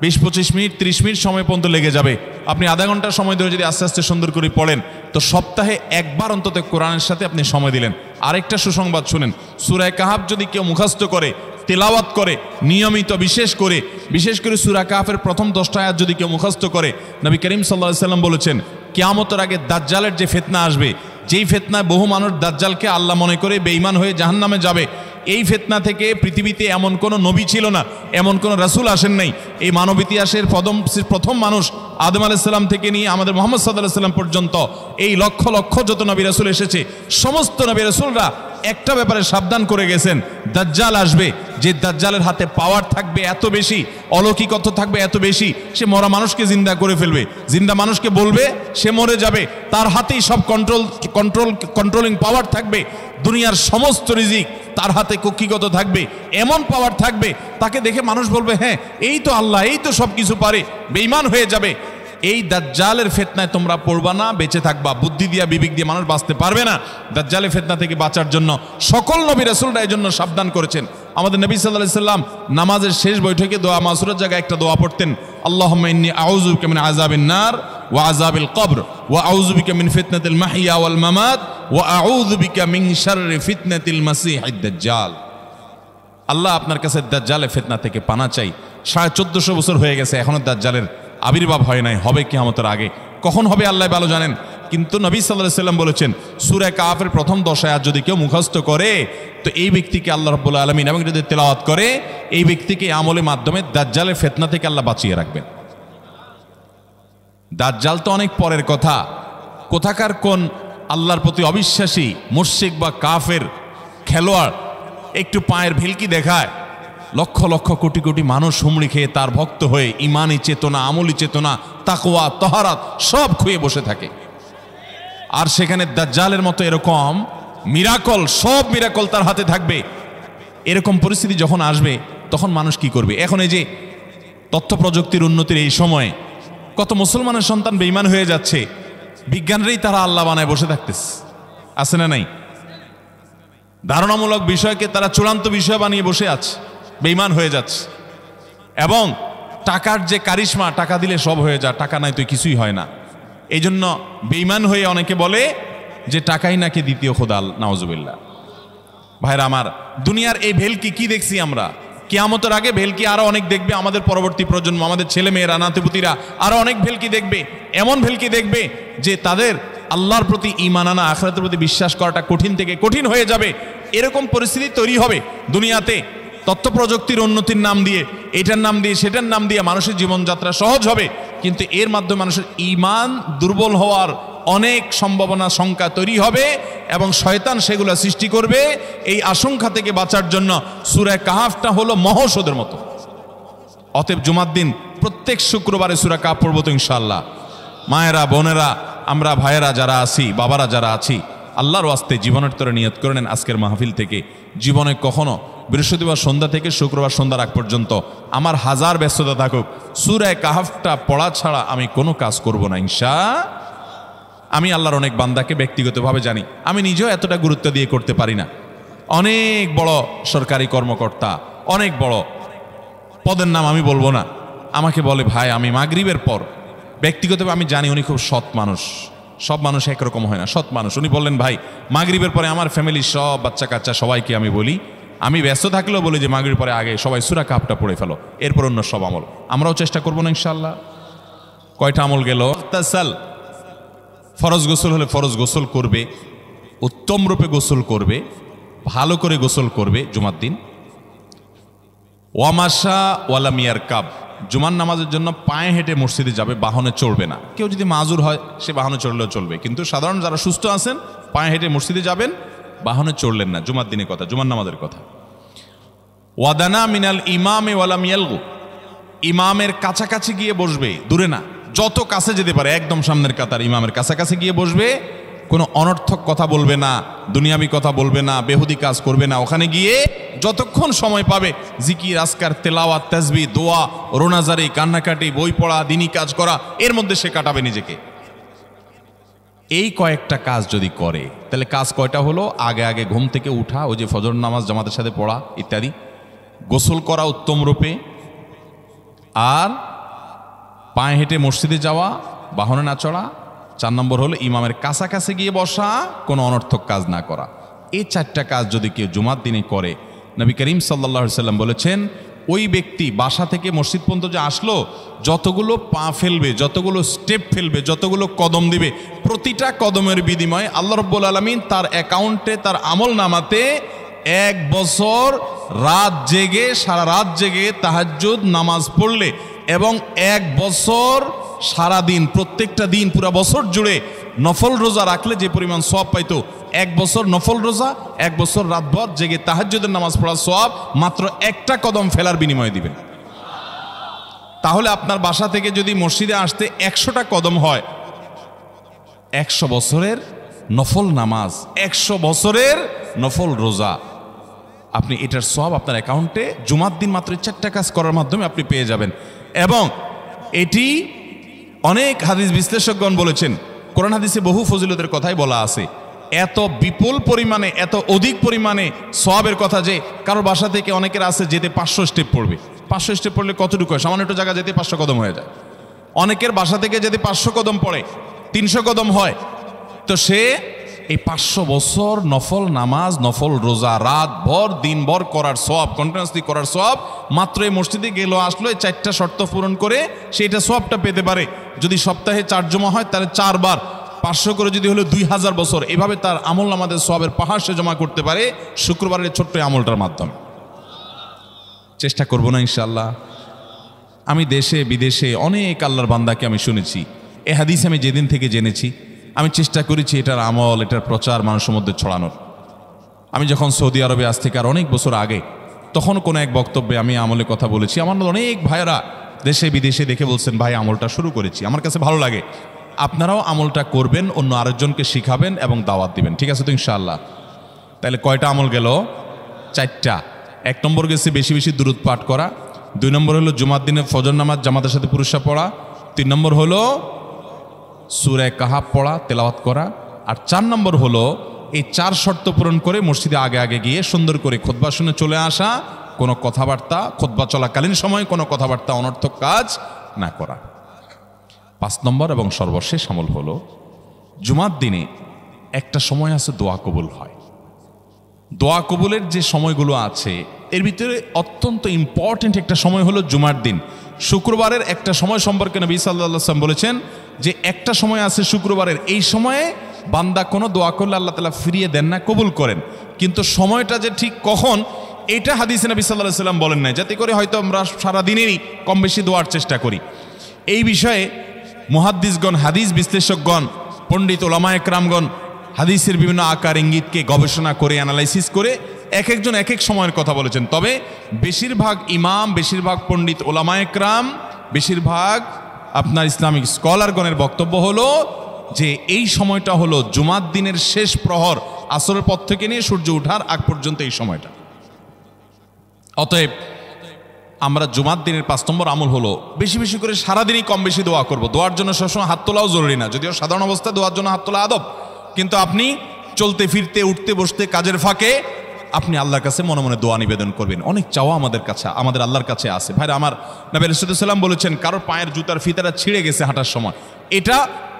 20-25 মিনিট 30 মিনিট সময় পর্যন্ত লেগে যাবে। আপনি আধা ঘন্টা সময় ধরে যদি আস্তে আস্তে সুন্দর করে পড়েন, তো সপ্তাহে একবার অন্তত কোরআনের সাথে আপনি সময় দিলেন। আরেকটা সুসংবাদ শুনেন, সূরা কাহফ যদি কেউ মুখস্থ করে, তেলাওয়াত করে নিয়মিত, বিশেষ করে সূরা কাহফের প্রথম 10টা আয়াত যদি কেউ মুখস্থ করে, নবী করিম সাল্লাল্লাহু আলাইহি ওয়াসাল্লাম বলেছেন কিয়ামতের আগে দাজ্জালের যে ফিতনা আসবে, যেই ফিতনায় বহু মানুষ দাজ্জালকে আল্লাহ মনে করে বেঈমান হয়ে জাহান্নামে যাবে, এই ফিতনা থেকে পৃথিবীতে এমন কোনো নবী ছিল না, এমন কোনো রাসূল আসেন নাই। এই মানব ইতিহাসের প্রথম মানুষ আদম আলাইহিস সালাম থেকে নিয়ে আমাদের মুহাম্মদ সাল্লাল্লাহু আলাইহি ওয়াসাল্লাম পর্যন্ত এই লক্ষ লক্ষ যত নবী রাসূল এসেছে, সমস্ত নবী রাসূলরা একটা ব্যাপারে সাবধান করে গেছেন, দাজ্জাল আসবে, যে দাজ্জালের হাতে পাওয়ার থাকবে এত বেশি, অলৌকিকত্ব থাকবে এত বেশি, সে মরা মানুষকে জিন্দা করে ফেলবে, জিন্দা মানুষকে বলবে সে মরে যাবে, তার হাতেই সব কন্ট্রোলিং পাওয়ার থাকবে, দুনিয়ার সমস্ত রিজিক তার হাতে কক্ষিগত থাকবে, এমন পাওয়ার থাকবে তাকে দেখে মানুষ বলবে হ্যাঁ এই তো আল্লাহ, এই তো সব কিছু পারে, বেঈমান হয়ে যাবে। এই দাজ্জালের ফিতনায় তোমরা পড়বা না, বেঁচে থাকবা। বুদ্ধি দিয়া বিবেক দিয়ে মানুষ বাঁচতে পারবে না। দাজ্জালের ফিতনা থেকে বাঁচার জন্য সকল নবী রাসূলরা এই জন্য সাবধান করেছেন। আমাদের নবী সাল্লাল্লাহু আলাইহি ওয়াসাল্লাম নামাজের শেষ বৈঠকে দোয়া মাসুরের জায়গায় একটা দোয়া পড়তেন, আল্লাহুম্মা ইন্নী আউযু বিকা মিন আযাবিন নার ওয়া আযাবিল কবর ওয়া আউযু বিকা মিন ফিতনাতিল মাহইয়া ওয়াল মামাত ওয়া আউযু বিকা মিন শাররি ফিতনাতিল মাসীহিদ দাজ্জাল। আল্লাহ আপনার কাছে দাজ্জালের ফিতনা থেকে পানা চাই। 1450 বছর হয়ে গেছে, এখনো দাজ্জালের আবির্ভাব হয় নাই, হবে কিয়ামতের আগে। কখন হবে আল্লাহ ভালো জানেন। কিন্তু নবী সাল্লাল্লাহু আলাইহি ওয়াসাল্লাম বলেছেন সূরা কাহফের প্রথম 10 আয়াত যদি কেউ মুখস্থ করে, তো এই ব্যক্তিকে আল্লাহ রাব্বুল আলামিন এবং যদি তেলাওয়াত করে, এই ব্যক্তিকে আমলের মাধ্যমে দাজ্জালের ফিতনা থেকে আল্লাহ বাঁচিয়ে রাখবেন। দাজ্জাল তো অনেক পরের কথা, কোথাকার কোন আল্লাহর প্রতি অবিশ্বাসী মুশরিক বা কাফের খেলোয়াড় একটু পায়ের ভিলকি দেখায়, লক্ষ লক্ষ কোটি কোটি মানুষ হুমড়ি খেয়ে তার ভক্ত হয়ে ইমানি চেতনা, আমলি চেতনা, তাকওয়া, তাহারাত সব খুঁয়ে বসে থাকে। আর সেখানে দাজ্জালের মতো এরকম মিরাকল, সব মিরাকল তার হাতে থাকবে। এরকম পরিস্থিতি যখন আসবে তখন মানুষ কি করবে? এখন এই যে তথ্য প্রযুক্তির উন্নতির এই সময়ে কত মুসলমানের সন্তান বেঈমান হয়ে যাচ্ছে, বিজ্ঞানরাই তারা আল্লাহ বানায় বসে থাকতেছে, আছে না নাই? ধারণামূলক বিষয়কে তারা চূড়ান্ত বিষয় বানিয়ে বসে আছে, বেঈমান হয়ে যাচ্ছে। এবং টাকার যে কারিশমা, টাকা দিলে সব হয়ে যায়, টাকা নাই তো কিছুই হয় না। এই জন্য বেঈমান হয়ে অনেকে বলে যে টাকাই নাকি দ্বিতীয় খোদা, নাউজুবিল্লাহ। ভাইরা আমার, দুনিয়ার এই ভেলকি কি দেখছি আমরা, কিয়ামতের আগে ভেলকি আরো অনেক দেখবে আমাদের পরবর্তী প্রজন্ম, আমাদের ছেলে মেয়েরা, নাতিপুতিরা আরো অনেক ভেলকি দেখবে। এমন ভেলকি দেখবে যে তাদের আল্লাহর প্রতি ঈমান আনা, আখিরাতের প্রতি বিশ্বাস করাটা কঠিন থেকে কঠিন হয়ে যাবে। এরকম পরিস্থিতি তৈরি হবে দুনিয়াতে। তথ্য প্রযুক্তির উন্নতির নাম দিয়ে, এটার নাম দিয়ে, সেটার নাম দিয়ে মানুষের জীবনযাত্রা সহজ হবে, কিন্তু এর মাধ্যমে মানুষের ঈমান দুর্বল হওয়ার অনেক সম্ভাবনা, সংখ্যা তৈরি হবে এবং শয়তান সেগুলো সৃষ্টি করবে। এই আশঙ্কা থেকে বাঁচার জন্য সূরা কাহফটা হলো মহৌষধের মতো। অতএব জুমার দিন প্রত্যেক শুক্রবারে সূরা কাহফ পড়বো তো ইনশাআল্লাহ। মায়েরা, বোনেরা, আমরা ভাইয়েরা যারা আছি, বাবারা যারা আছি, আল্লাহর ওয়াস্তে জীবনের তরে নিয়ত করে নেন আজকের মাহফিল থেকে, জীবনে কখনো বৃহস্পতিবার সন্ধ্যা থেকে শুক্রবার সন্ধ্যার আগ পর্যন্ত আমার হাজার ব্যস্ততা থাকুক, সূরা কাহাফটা পড়া ছাড়া আমি কোনো কাজ করব না আমি আল্লাহর অনেক বান্দাকে ব্যক্তিগতভাবে জানি, আমি নিজেও এতটা গুরুত্ব দিয়ে করতে পারি না। অনেক বড় সরকারি কর্মকর্তা, অনেক বড় পদের নাম আমি বলবো না, আমাকে বলে ভাই আমি মাগরিবের পর, ব্যক্তিগতভাবে আমি জানি উনি খুব সৎ মানুষ, সব মানুষ একরকম হয় না, সৎ মানুষ। উনি বললেন ভাই মাগরিবের পরে আমার ফ্যামিলির সব বাচ্চা কাচ্চা সবাইকে আমি বলি, আমি ব্যস্ত থাকলেও বলি যে মাগরিবের পরে আগে সবাই সূরা কাহাফটা পড়ে ফেলো, এরপর অন্য সব আমল। আমরাও চেষ্টা করবো না ইনশাআল্লাহ। কয়টা আমল গেল? তাসাল, ফরজ গোসল হলে ফরজ গোসল করবে, উত্তম রূপে গোসল করবে, ভালো করে গোসল করবে জুমার দিন। ওয়ামাশা ওয়ালা মিয়ার কাব, জুমার নামাজের জন্য পায়ে হেঁটে মসজিদে যাবে, বাহনে চড়বে না। কেউ যদি মাজুর হয় সে বাহনে চড়লেও চলবে, কিন্তু সাধারণ যারা সুস্থ আছেন পায়ে হেঁটে মসজিদে যাবেন, বাহনে চড়লেন না। জুমার দিনের কথা, জুমার নামাজের কথা। ওয়াদানা মিনাল ইমামে ওয়ালা মিয়ালগু, ইমামের কাছাকাছি গিয়ে বসবে, দূরে না, যত কাছে যেতে পারে একদম সামনের কাতার ইমামের কাছাকাছি গিয়ে বসবে, কোনো অনর্থক কথা বলবে না, দুনিয়াবি কথা বলবে না, বেহুদি কাজ করবে না। ওখানে গিয়ে যতক্ষণ সময় পাবে জিকির, আজকার, তেলাওয়াত, তাসবিহ, দোয়া, রোনাজারি, কান্নাকাটি, বই পড়া, দিনই কাজ করা, এর মধ্যে সে কাটাবে নিজেকে। এই কয়েকটা কাজ যদি করে তাহলে কাজ কয়টা হলো? আগে আগে ঘুম থেকে উঠা, ওই যে ফজর নামাজ জামাতের সাথে পড়া ইত্যাদি, গোসল করা উত্তম রূপে, আর পায়ে হেঁটে মসজিদে যাওয়া, বাহনে না চড়া। 4 নম্বর হলো ইমামের কাছাকাছি গিয়ে বসা, কোনো অনর্থক কাজ না করা। এই 4টা কাজ যদি কেউ জুমার দিনে করে, নবী করিম সাল্লাল্লাহু আলাইহি সাল্লাম বলেছেন ওই ব্যক্তি বাসা থেকে মসজিদ পর্যন্ত যে আসলো, যতগুলো পা ফেলবে, যতগুলো স্টেপ ফেলবে, যতগুলো কদম দিবে, প্রতিটা কদমের বিনিময়ে আল্লাহ রাব্বুল আলামিন তার অ্যাকাউন্টে, তার আমল নামাতে 1 বছর রাত জেগে, সারা রাত জেগে তাহাজ্জুদ নামাজ পড়লে এবং 1 বছর সারা দিন, প্রত্যেকটা দিন পুরা বছর জুড়ে নফল রোজা রাখলে যে পরিমাণ সওয়াব পাইতো, 1 বছর নফল রোজা, 1 বছর রাতভর জেগে তাহাজ্জুদের নামাজ পড়ার সওয়াব মাত্র একটা কদম ফেলার বিনিময়ে দিবেন। তাহলে আপনার বাসা থেকে যদি মসজিদে আসতে 100টা কদম হয়, 100 বছরের নফল নামাজ, 100 বছরের নফল রোজা, আপনি এটার সওয়াব আপনার অ্যাকাউন্টে জুমার দিন মাত্র 4টা কাজ করার মাধ্যমে আপনি পেয়ে যাবেন। এবং এটি অনেক হাদিস বিশ্লেষকগণ বলেছেন, কোরআন হাদিসে বহু ফজিলতের কথাই বলা আছে। এত বিপুল পরিমাণে, এত অধিক পরিমাণে সওয়াবের কথা যে কারো বাসা থেকে অনেকের আছে যেতে 500 স্টেপ পড়বে। 500 স্টেপ পড়লে কতটুকু হয়? সামান্য একটু জায়গা যেতে 500 কদম হয়ে যায়। অনেকের বাসা থেকে যদি 500 কদম পড়ে 300 কদম হয়, তো সে এই 500 বছর নফল নামাজ, নফল রোজা, রাত ভর দিনভর করার সওয়াব, কন্টিনিউয়াসলি করার সওয়াব মাত্র এই মসজিদে গেল আসলো, এই 4টা শর্ত পূরণ করে সেইটা সওয়াবটা পেতে পারে। যদি সপ্তাহে 4 জমা হয় তাহলে 4 বার 500 করে যদি হলো 2000 বছর, এভাবে তার আমল নামাজের সওয়াবের পাহাড় সে জমা করতে পারে শুক্রবারের ছোট্ট আমলটার মাধ্যমে। চেষ্টা করব না ইনশাআল্লাহ। আমি দেশে বিদেশে অনেক আল্লাহর বান্দাকে আমি শুনেছি, এ হাদিস আমি যেদিন থেকে জেনেছি আমি চেষ্টা করেছি এটার আমল, এটার প্রচার মানুষের মধ্যে ছড়ানোর। আমি যখন সৌদি আরবে আজ থেকে আর অনেক বছর আগে, তখন কোনো এক বক্তব্যে আমি আমলের কথা বলেছি। আমার অনেক ভাইয়েরা দেশে বিদেশে দেখে বলছেন ভাই আমলটা শুরু করেছি, আমার কাছে ভালো লাগে, আপনারাও আমলটা করবেন, অন্য আরেকজনকে শিখাবেন এবং দাওয়াত দিবেন। ঠিক আছে তো ইনশাআল্লাহ? তাহলে কয়টা আমল গেল? 4টা। 1 নম্বর গেছে বেশি বেশি দুরূদ পাঠ করা, 2 নম্বর হলো জুমার দিনে ফজর নামাজ জামাতের সাথে পুরুষরা পড়া, 3 নম্বর হলো সূরা কাহাফ পড়া, তেলাওয়াত করা, আর 4 নম্বর হলো এই 4 শর্ত পূরণ করে মসজিদে আগে আগে গিয়ে সুন্দর করে খুতবা শুনে চলে আসা, কোনো কথাবার্তা, খুতবা চলাকালীন সময় কোনো কথাবার্তা, অনর্থক কাজ না করা। 5 নম্বর এবং সর্বশেষ আমল হলো জুমার দিনে একটা সময় আছে দোয়া কবুল হয়। দোয়া কবুলের যে সময়গুলো আছে এর ভিতরে অত্যন্ত ইম্পর্টেন্ট একটা সময় হলো জুমার দিন। শুক্রবারের একটা সময় সম্পর্কে নবী সাল্লাল্লাহু আলাইহি ওয়াসাল্লাম বলেছেন যে একটা সময় আছে শুক্রবারের, এই সময়ে বান্দা কোনো দোয়া করলে আল্লাহ তাআলা ফিরিয়ে দেন না, কবুল করেন। কিন্তু সময়টা যে ঠিক কখন, এটা হাদিসে নবী সাল্লাল্লাহু আলাইহি ওয়াসাল্লাম বলেন নাই, যাতে করে হয়তো আমরা সারা দিনেরই কম বেশি দোয়ার চেষ্টা করি। এই বিষয়ে মুহাদ্দিসগণ, হাদিস বিশ্লেষকগণ, পণ্ডিত ওলামায়ে কেরামগণ হাদিসের বিভিন্ন আকার ইঙ্গিতকে গবেষণা করে, অ্যানালাইসিস করে এক একজন এক এক সময়ের কথা বলেছেন। তবে বেশিরভাগ ইমাম, বেশিরভাগ পণ্ডিত ওলামায়ে কেরাম, বেশিরভাগ আপনার ইসলামিক স্কলারগণের বক্তব্য হলো যে এই সময়টা হলো জুমার দিনের শেষ প্রহর, আসরের পর থেকে নিয়ে সূর্য ওঠার আগ পর্যন্ত এই সময়টা। অতএব আমরা জুমার দিনের 5 নম্বর আমল হলো বেশি বেশি করে সারাদিনই কম বেশি দোয়া করব। দোয়ার জন্য সবসময় হাত তোলাও জরুরি না, যদিও সাধারণ অবস্থায় দোয়ার জন্য হাত তোলা আদব, কিন্তু আপনি চলতে ফিরতে উঠতে বসতে কাজের ফাঁকে আপনি আল্লাহর কাছে মনে মনে দোয়া নিবেদন করবেন। অনেক চাওয়া আমাদের কাছে, আমাদের আল্লাহর কাছে আছে। ভাইরা আমার, নবী আলাইহিস সালাম বলেছেন কারোর পায়ের জুতার ফিতাটা ছিঁড়ে গেছে হাঁটার সময়,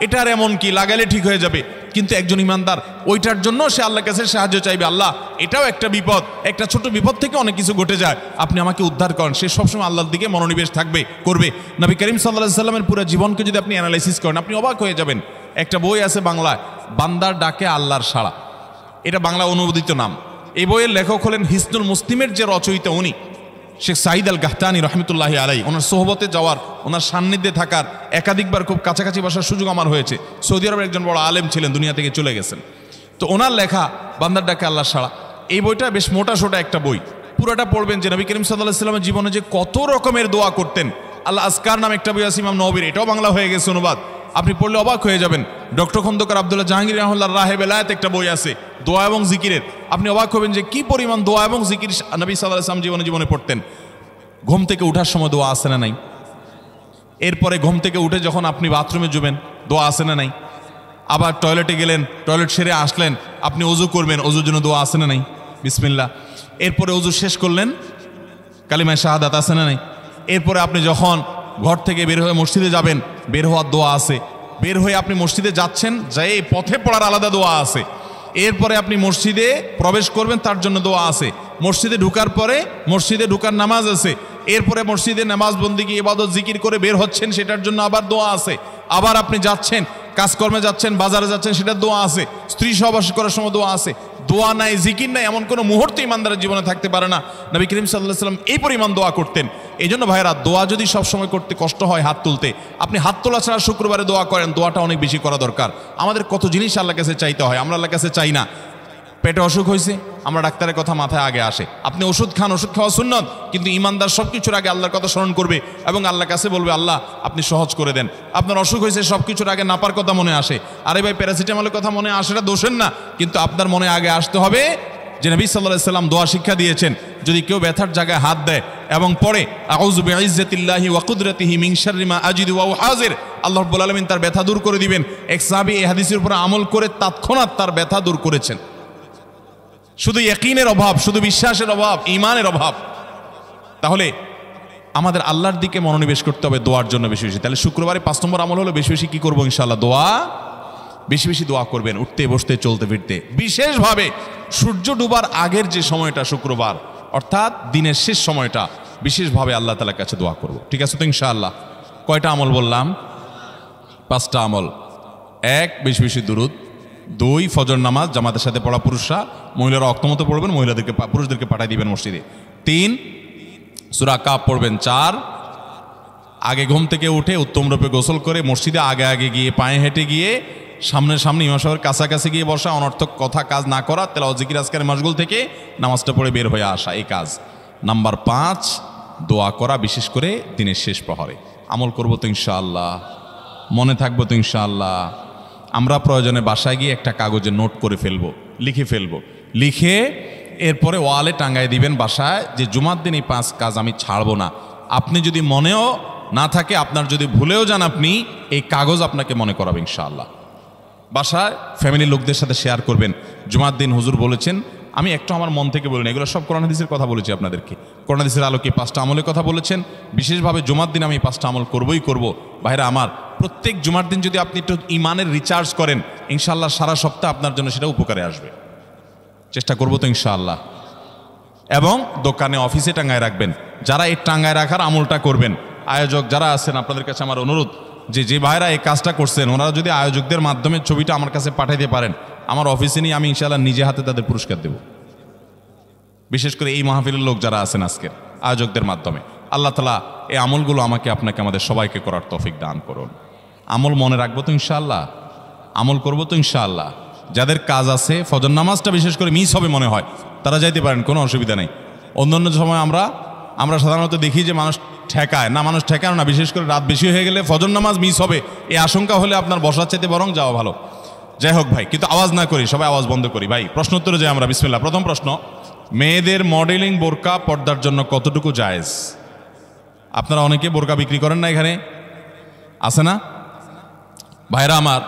এটার এমন কি লাগালে ঠিক হয়ে যাবে, কিন্তু একজন ইমানদার ওইটার জন্য সে আল্লাহর কাছে সাহায্য চাইবে, আল্লাহ এটাও একটা বিপদ, একটা ছোট বিপদ থেকে অনেক কিছু ঘটে যায়, আপনি আমাকে উদ্ধার করেন। সে সবসময় আল্লাহর দিকে মনোনিবেশ করবে। নবী করিম সাল্লাল্লাহু আলাইহি সাল্লামের পুরো জীবনকে যদি আপনি অ্যানালাইসিস করেন আপনি অবাক হয়ে যাবেন। একটা বই আছে বাংলায়, বান্দার ডাকে আল্লাহর সাড়া, এটা বাংলা অনুবাদিত নাম। এই বইয়ের লেখক হলেন হিসনুল মুসলিমের যে রচয়িতা উনি শেখ সাঈদ আল গাহতানি রহমতুল্লাহি আলাই। ওনার সোহবতে যাওয়ার, ওনার সান্নিধ্যে থাকার, একাধিকবার খুব কাছাকাছি বসার সুযোগ আমার হয়েছে। সৌদি আরবের একজন বড় আলেম ছিলেন, দুনিয়া থেকে চলে গেছেন। তো ওনার লেখা বান্দার ডাকে আল্লাহর সাড়া, এই বইটা বেশ মোটা সোটা একটা বই। পুরোটা পড়বেন যে নবী করিম সাল্লাল্লাহু আলাইহি সাল্লামের জীবনে যে কত রকমের দোয়া করতেন। আল্লাহ আসকার নাম একটা বই আছে ইমাম নববীর, এটাও বাংলা হয়ে গেছে অনুবাদ, আপনি পড়লে অবাক হয়ে যাবেন। ডক্টর খন্দকার আব্দুল্লাহ জাহাঙ্গীর রাহমাতুল্লাহ রাহে বেলায়েত একটা বই আছে দোয়া এবং জিকিরের, আপনি অবাক হবেন যে কি পরিমাণ দোয়া এবং জিকির নবী সাল্লাল্লাহু আলাইহি সাল্লাম জীবনে পড়তেন। ঘুম থেকে ওঠার সময় দোয়া আছে না নাই? এরপরে ঘুম থেকে উঠে যখন আপনি বাথরুমে যাবেন দোয়া আছে না নাই? আবার টয়লেটে গেলেন, টয়লেট সেরে আসলেন, আপনি ওযু করবেন, ওযুর জন্য দোয়া আছে না নাই? বিসমিল্লাহ। এরপরে ওযু শেষ করলেন, কালিমায়ে শাহাদাত আছে না নাই? এরপরে আপনি যখন ঘর থেকে বের হয়ে মসজিদে যাবেন, বের হওয়ার দোয়া আছে। বের হয়ে আপনি মসজিদে যাচ্ছেন, যাই পথে পড়ার আলাদা দোয়া আছে। এরপরে আপনি মসজিদে প্রবেশ করবেন, তার জন্য দোয়া আছে। মসজিদে ঢুকার পরে মসজিদে ঢুকার নামাজ আছে। এরপরে মসজিদে নামাজ বন্দিগি ইবাদত জিকির করে বের হচ্ছেন, সেটার জন্য আবার দোয়া আছে। আবার আপনি যাচ্ছেন, কাজকর্মে যাচ্ছেন, বাজারে যাচ্ছেন, সেটার দোয়া আছে। স্ত্রী সহবাস করার সময় দোয়া আছে। দোয়া নাই, জিকির নাই, এমন কোনো মুহূর্ত ইমানদারের জীবনে থাকতে পারে না। নবী করিম সাল্লাল্লাহু আলাইহি সাল্লাম এই পরিমাণ দোয়া করতেন। এই জন্য ভাইরা, দোয়া যদি সবসময় করতে কষ্ট হয় হাত তুলতে, আপনি হাত তোলা ছাড়া শুক্রবারে দোয়া করেন, দোয়াটা অনেক বেশি করা দরকার। আমাদের কত জিনিস আল্লাহর কাছে চাইতে হয়, আমরা আল্লাহর কাছে চাই না। পেটে অসুখ হয়েছে, আমরা ডাক্তারের কথা মাথায় আগে আসে, আপনি ওষুধ খান, ওষুধ খাওয়া সুন্নত, কিন্তু ইমানদার সব কিছুর আগে আল্লাহর কথা স্মরণ করবে এবং আল্লাহর কাছে বলবে আল্লাহ আপনি সহজ করে দেন। আপনার অসুখ হয়েছে, সব কিছুর আগে নাপার কথা মনে আসে, আরে ভাই প্যারাসিটামলের কথা মনে আসে, এটা দোষের না, কিন্তু আপনার মনে আগে আসতে হবে যে নবী সাল্লাল্লাহু আলাইহি সাল্লাম দোয়া শিক্ষা দিয়েছেন, যদি কেউ ব্যথার জায়গায় হাত দেয় এবং পড়ে আউযু বিইজ্জাতিল্লাহি ওয়া কুদরাতিহি মিন শাররি মা আজিদু ওয়া হাজির, আল্লাহ রাব্বুল আলামিন তার ব্যথা দূর করে দিবেন। এক সাহাবী এই হাদিসের উপর আমল করে তৎক্ষণাৎ তার ব্যথা দূর করেছেন। শুধু ইয়াকিনের অভাব, শুধু বিশ্বাসের অভাব, ঈমানের অভাব। তাহলে আমাদের আল্লাহর দিকে মনোনিবেশ করতে হবে দোয়ার জন্য বেশি বেশি। তাহলে শুক্রবারে 5 নম্বর আমল হলো বেশি বেশি কি করবো ইনশাআল্লাহ, দোয়া, বেশি বেশি দোয়া করবেন উঠতে বসতে চলতে ফিরতে। বিশেষভাবে সূর্য ডুবার আগের যে সময়টা শুক্রবার, অর্থাৎ দিনের শেষ সময়টা, বিশেষভাবে আল্লাহ তাআলার কাছে দোয়া করব। ঠিক আছে তো ইনশাআল্লাহ? কয়টা আমল বললাম? 5টা আমল। 1, বেশি বেশি দুরুদ। 2, ফজর নামাজ জামাতের সাথে পড়া পুরুষরা, মহিলারা অক্তমতো পড়বেন, পুরুষদেরকে পাঠিয়ে দিবেন মসজিদে। 3, সূরা কাফ পড়বেন। 4, আগে ঘুম থেকে উঠে উত্তম রূপে গোসল করে মসজিদে আগে আগে গিয়ে পায়ে হেঁটে গিয়ে সামনে ইমাম সাহেবের কাছাকাছি গিয়ে বসা, অনর্থক কথা কাজ না করা, তেলাওয়াত জিকির আজকারের মাশগুল থেকে নামাজটা পড়ে বের হয়ে আসা, এই কাজ। নাম্বার 5, দোয়া করা, বিশেষ করে দিনের শেষ প্রহরে। আমল করবো তো ইনশাআল্লাহ? মনে থাকবো তো ইনশাআল্লাহ? আমরা প্রয়োজনে বাসায় গিয়ে একটা কাগজে নোট করে ফেলবো, লিখে ফেলবো, লিখে এরপরে ওয়ালে টাঙ্গায় দিবেন বাসায় যে জুমার দিন এই 5 কাজ আমি ছাড়বো না। আপনি যদি মনেও না থাকে, আপনার যদি ভুলেও যান, আপনি এই কাগজ আপনাকে মনে করাবে ইনশাআল্লাহ। বাসায় ফ্যামিলির লোকদের সাথে শেয়ার করবেন, জুমার দিন হুজুর বলেছেন, আমি একটু আমার মন থেকে বলিনি, এগুলো সব কোরআন হাদিসের কথা বলেছি আপনাদেরকে। কোরআন হাদিসের আলোকে 5টা আমলের কথা বলেছেন, বিশেষভাবে জুমার দিন আমি 5টা আমল করবই করব। ভাইরা আমার, প্রত্যেক জুমার দিন যদি আপনি একটু ইমানের রিচার্জ করেন, ইনশাআল্লাহ সারা সপ্তাহ আপনার জন্য সেটা উপকারে আসবে। চেষ্টা করবো তো ইনশাআল্লাহ? এবং দোকানে অফিসে টাঙ্গায় রাখবেন। যারা এই টাঙ্গায় রাখার আমলটা করবেন, আয়োজক যারা আছেন, আপনাদের কাছে আমার অনুরোধ যে ভাইরা এই কাজটা করছেন, ওনারা যদি আয়োজকদের মাধ্যমে ছবিটা আমার কাছে পাঠাইতে পারেন, আমার অফিসে নিয়ে আমি ইনশাআল্লাহ নিজে হাতে তাদের পুরস্কার দেব। বিশেষ করে এই মাহফিলের লোক যারা আছেন আজকের, আয়োজকদের মাধ্যমে। আল্লাহ তাআলা এই আমলগুলো আমাকে আপনাকে আমাদের সবাইকে করার তৌফিক দান করুন। আমল মনে রাখবো তো ইনশাআল্লাহ? আমল করবো তো ইনশাআল্লাহ? যাদের কাজ আছে, ফজর নামাজটা বিশেষ করে মিস হবে মনে হয়, তারা যাইতে পারেন, কোনো অসুবিধা নেই। অন্যান্য সময় আমরা সাধারণত দেখি যে মানুষ ঠেকায় না, মানুষ ঠেকায় না, বিশেষ করে রাত বেশি হয়ে গেলে ফজর নামাজ মিস হবে, এই আশঙ্কা হলে আপনার বসার চাইতে বরং যাওয়া ভালো। যাই হোক ভাই, কিন্তু আওয়াজ না করি, সবাই আওয়াজ বন্ধ করি ভাই। প্রশ্ন উত্তরে যাই আমরা, বিসমিল্লাহ। প্রথম প্রশ্ন, মেয়েদের মডেলিং বোরকা পর্দার জন্য কতটুকু জায়েজ? আপনারা অনেকে বোরকা বিক্রি করেন না, এখানে আছে না ভাইরা আমার?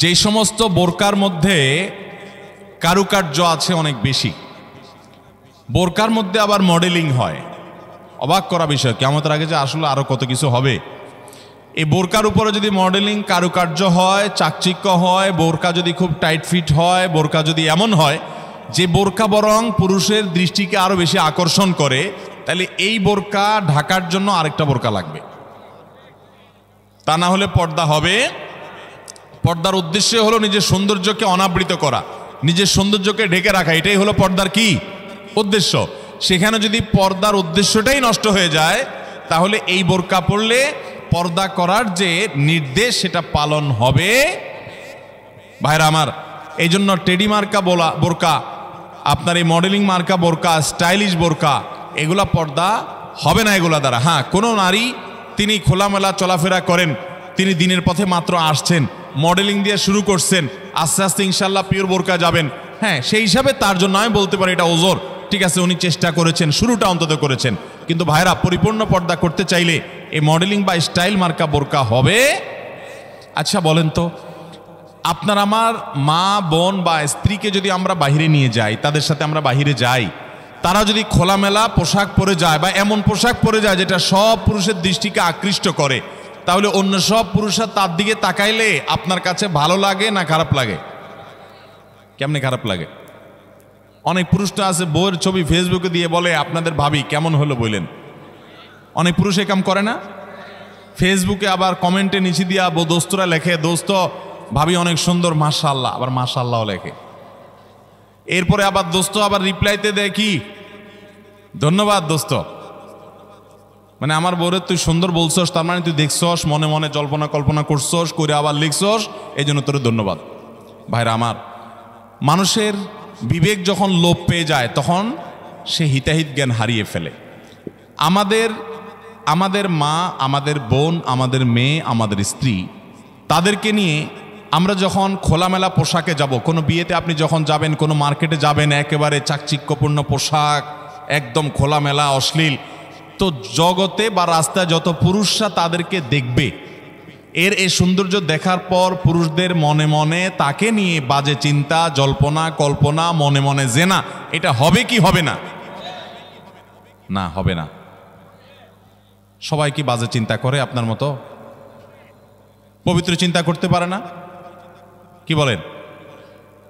যে সমস্ত বোরকার মধ্যে কারুকার্য আছে অনেক বেশি, বোরকার মধ্যে আবার মডেলিং হয়, অবাক করা বিষয়। কিয়ামতের আগে যে আসলে আরো কত কিছু হবে। এই বোরকার উপরে যদি মডেলিং কারুকার্য হয়, চাকচিক্য হয়, বোরকা যদি খুব টাইট ফিট হয়, বোরকা যদি এমন হয় যে বোরকা বরং পুরুষের দৃষ্টিকে আরো বেশি আকর্ষণ করে, তাহলে এই বোরকা ঢাকার জন্য আরেকটা বোরকা লাগবে। তা না হলে পর্দা হবে। পর্দার উদ্দেশ্য হলো নিজের সৌন্দর্যকে অনাবৃত করা, নিজের সৌন্দর্যকে ঢেকে রাখা, এটাই হলো পর্দার কি উদ্দেশ্য। সেখানে যদি পর্দার উদ্দেশ্যটাই নষ্ট হয়ে যায়, তাহলে এই বোরকা পরলে পর্দা করার যে নির্দেশ সেটা পালন হবে। ভাইরা আমার, এই জন্য টেডি মার্কা বোরকা, আপনার এই মডেলিং মার্কা বোরকা, স্টাইলিশ বোরকা, এগুলা পর্দা হবে না এগুলা দ্বারা। হ্যাঁ, কোনো নারী তিনি খোলামেলা চলাফেরা করেন, তিনি দিনের পথে মাত্র আসছেন, মডেলিং দিয়ে শুরু করছেন, আস্তে আস্তে ইনশাল্লাহ পিওর বোরকা যাবেন, হ্যাঁ, সেই হিসাবে তার জন্য আমি বলতে পারি এটা ওজোর, ঠিক আছে, উনি চেষ্টা করেছেন, শুরুটা অন্তত করেছেন। কিন্তু ভাইরা, পরিপূর্ণ পর্দা করতে চাইলে এই মডেলিং বা স্টাইল মার্কা বোরকা হবে। আচ্ছা বলেন তো, আপনার আমার মা বোন বা স্ত্রীকে যদি আমরা বাহিরে নিয়ে যাই, তাদের সাথে আমরা বাহিরে যাই, তারা যদি খোলামেলা পোশাক পরে যায় বা এমন পোশাক পরে যায় যেটা সব পুরুষের দৃষ্টিকে আকৃষ্ট করে, তাহলে অন্য সব পুরুষরা তার দিকে তাকাইলে আপনার কাছে ভালো লাগে না খারাপ লাগে? কেমনে খারাপ লাগে? অনেক পুরুষটা আছে বউয়ের ছবি ফেসবুকে দিয়ে বলে আপনাদের ভাবি কেমন হলো বললেন। অনেক পুরুষ এ কাম করে না? ফেসবুকে আবার কমেন্টে নিচে দিয়া দোস্তরা লেখে, দোস্ত ভাবি অনেক সুন্দর মাশাআল্লাহ, আবার মাশাআল্লাহ লেখে। এরপরে আবার দোস্ত আবার রিপ্লাইতে দেয় কি, ধন্যবাদ দোস্ত, মানে আমার বউরে তুই সুন্দর বলছস, তার মানে তুই দেখছস, মনে মনে জল্পনা কল্পনা করছস, করে আবার লিখছস, এই জন্য তোর ধন্যবাদ। ভাইরা আমার, মানুষের বিবেক যখন লোপ পেয়ে যায় তখন সে হিতাহিত জ্ঞান হারিয়ে ফেলে। আমাদের মা, আমাদের বোন, আমাদের মেয়ে, আমাদের স্ত্রী, তাদেরকে নিয়ে আমরা যখন খোলামেলা পোশাকে যাব, কোনো বিয়েতে আপনি যখন যাবেন, কোনো মার্কেটে যাবেন, একেবারে চাকচিক্যপূর্ণ পোশাক, একদম খোলামেলা অশ্লীল, তো জগতে বা রাস্তায় যত পুরুষরা তাদেরকে দেখবে, এই সৌন্দর্য দেখার পর পুরুষদের মনে মনে তাকে নিয়ে বাজে চিন্তা, জল্পনা কল্পনা, মনে মনে জেনা, এটা হবে কি হবে না? না, হবে না। সবাই কি বাজে চিন্তা করে আপনার মতো? পবিত্র চিন্তা করতে পারে না? কি বলেন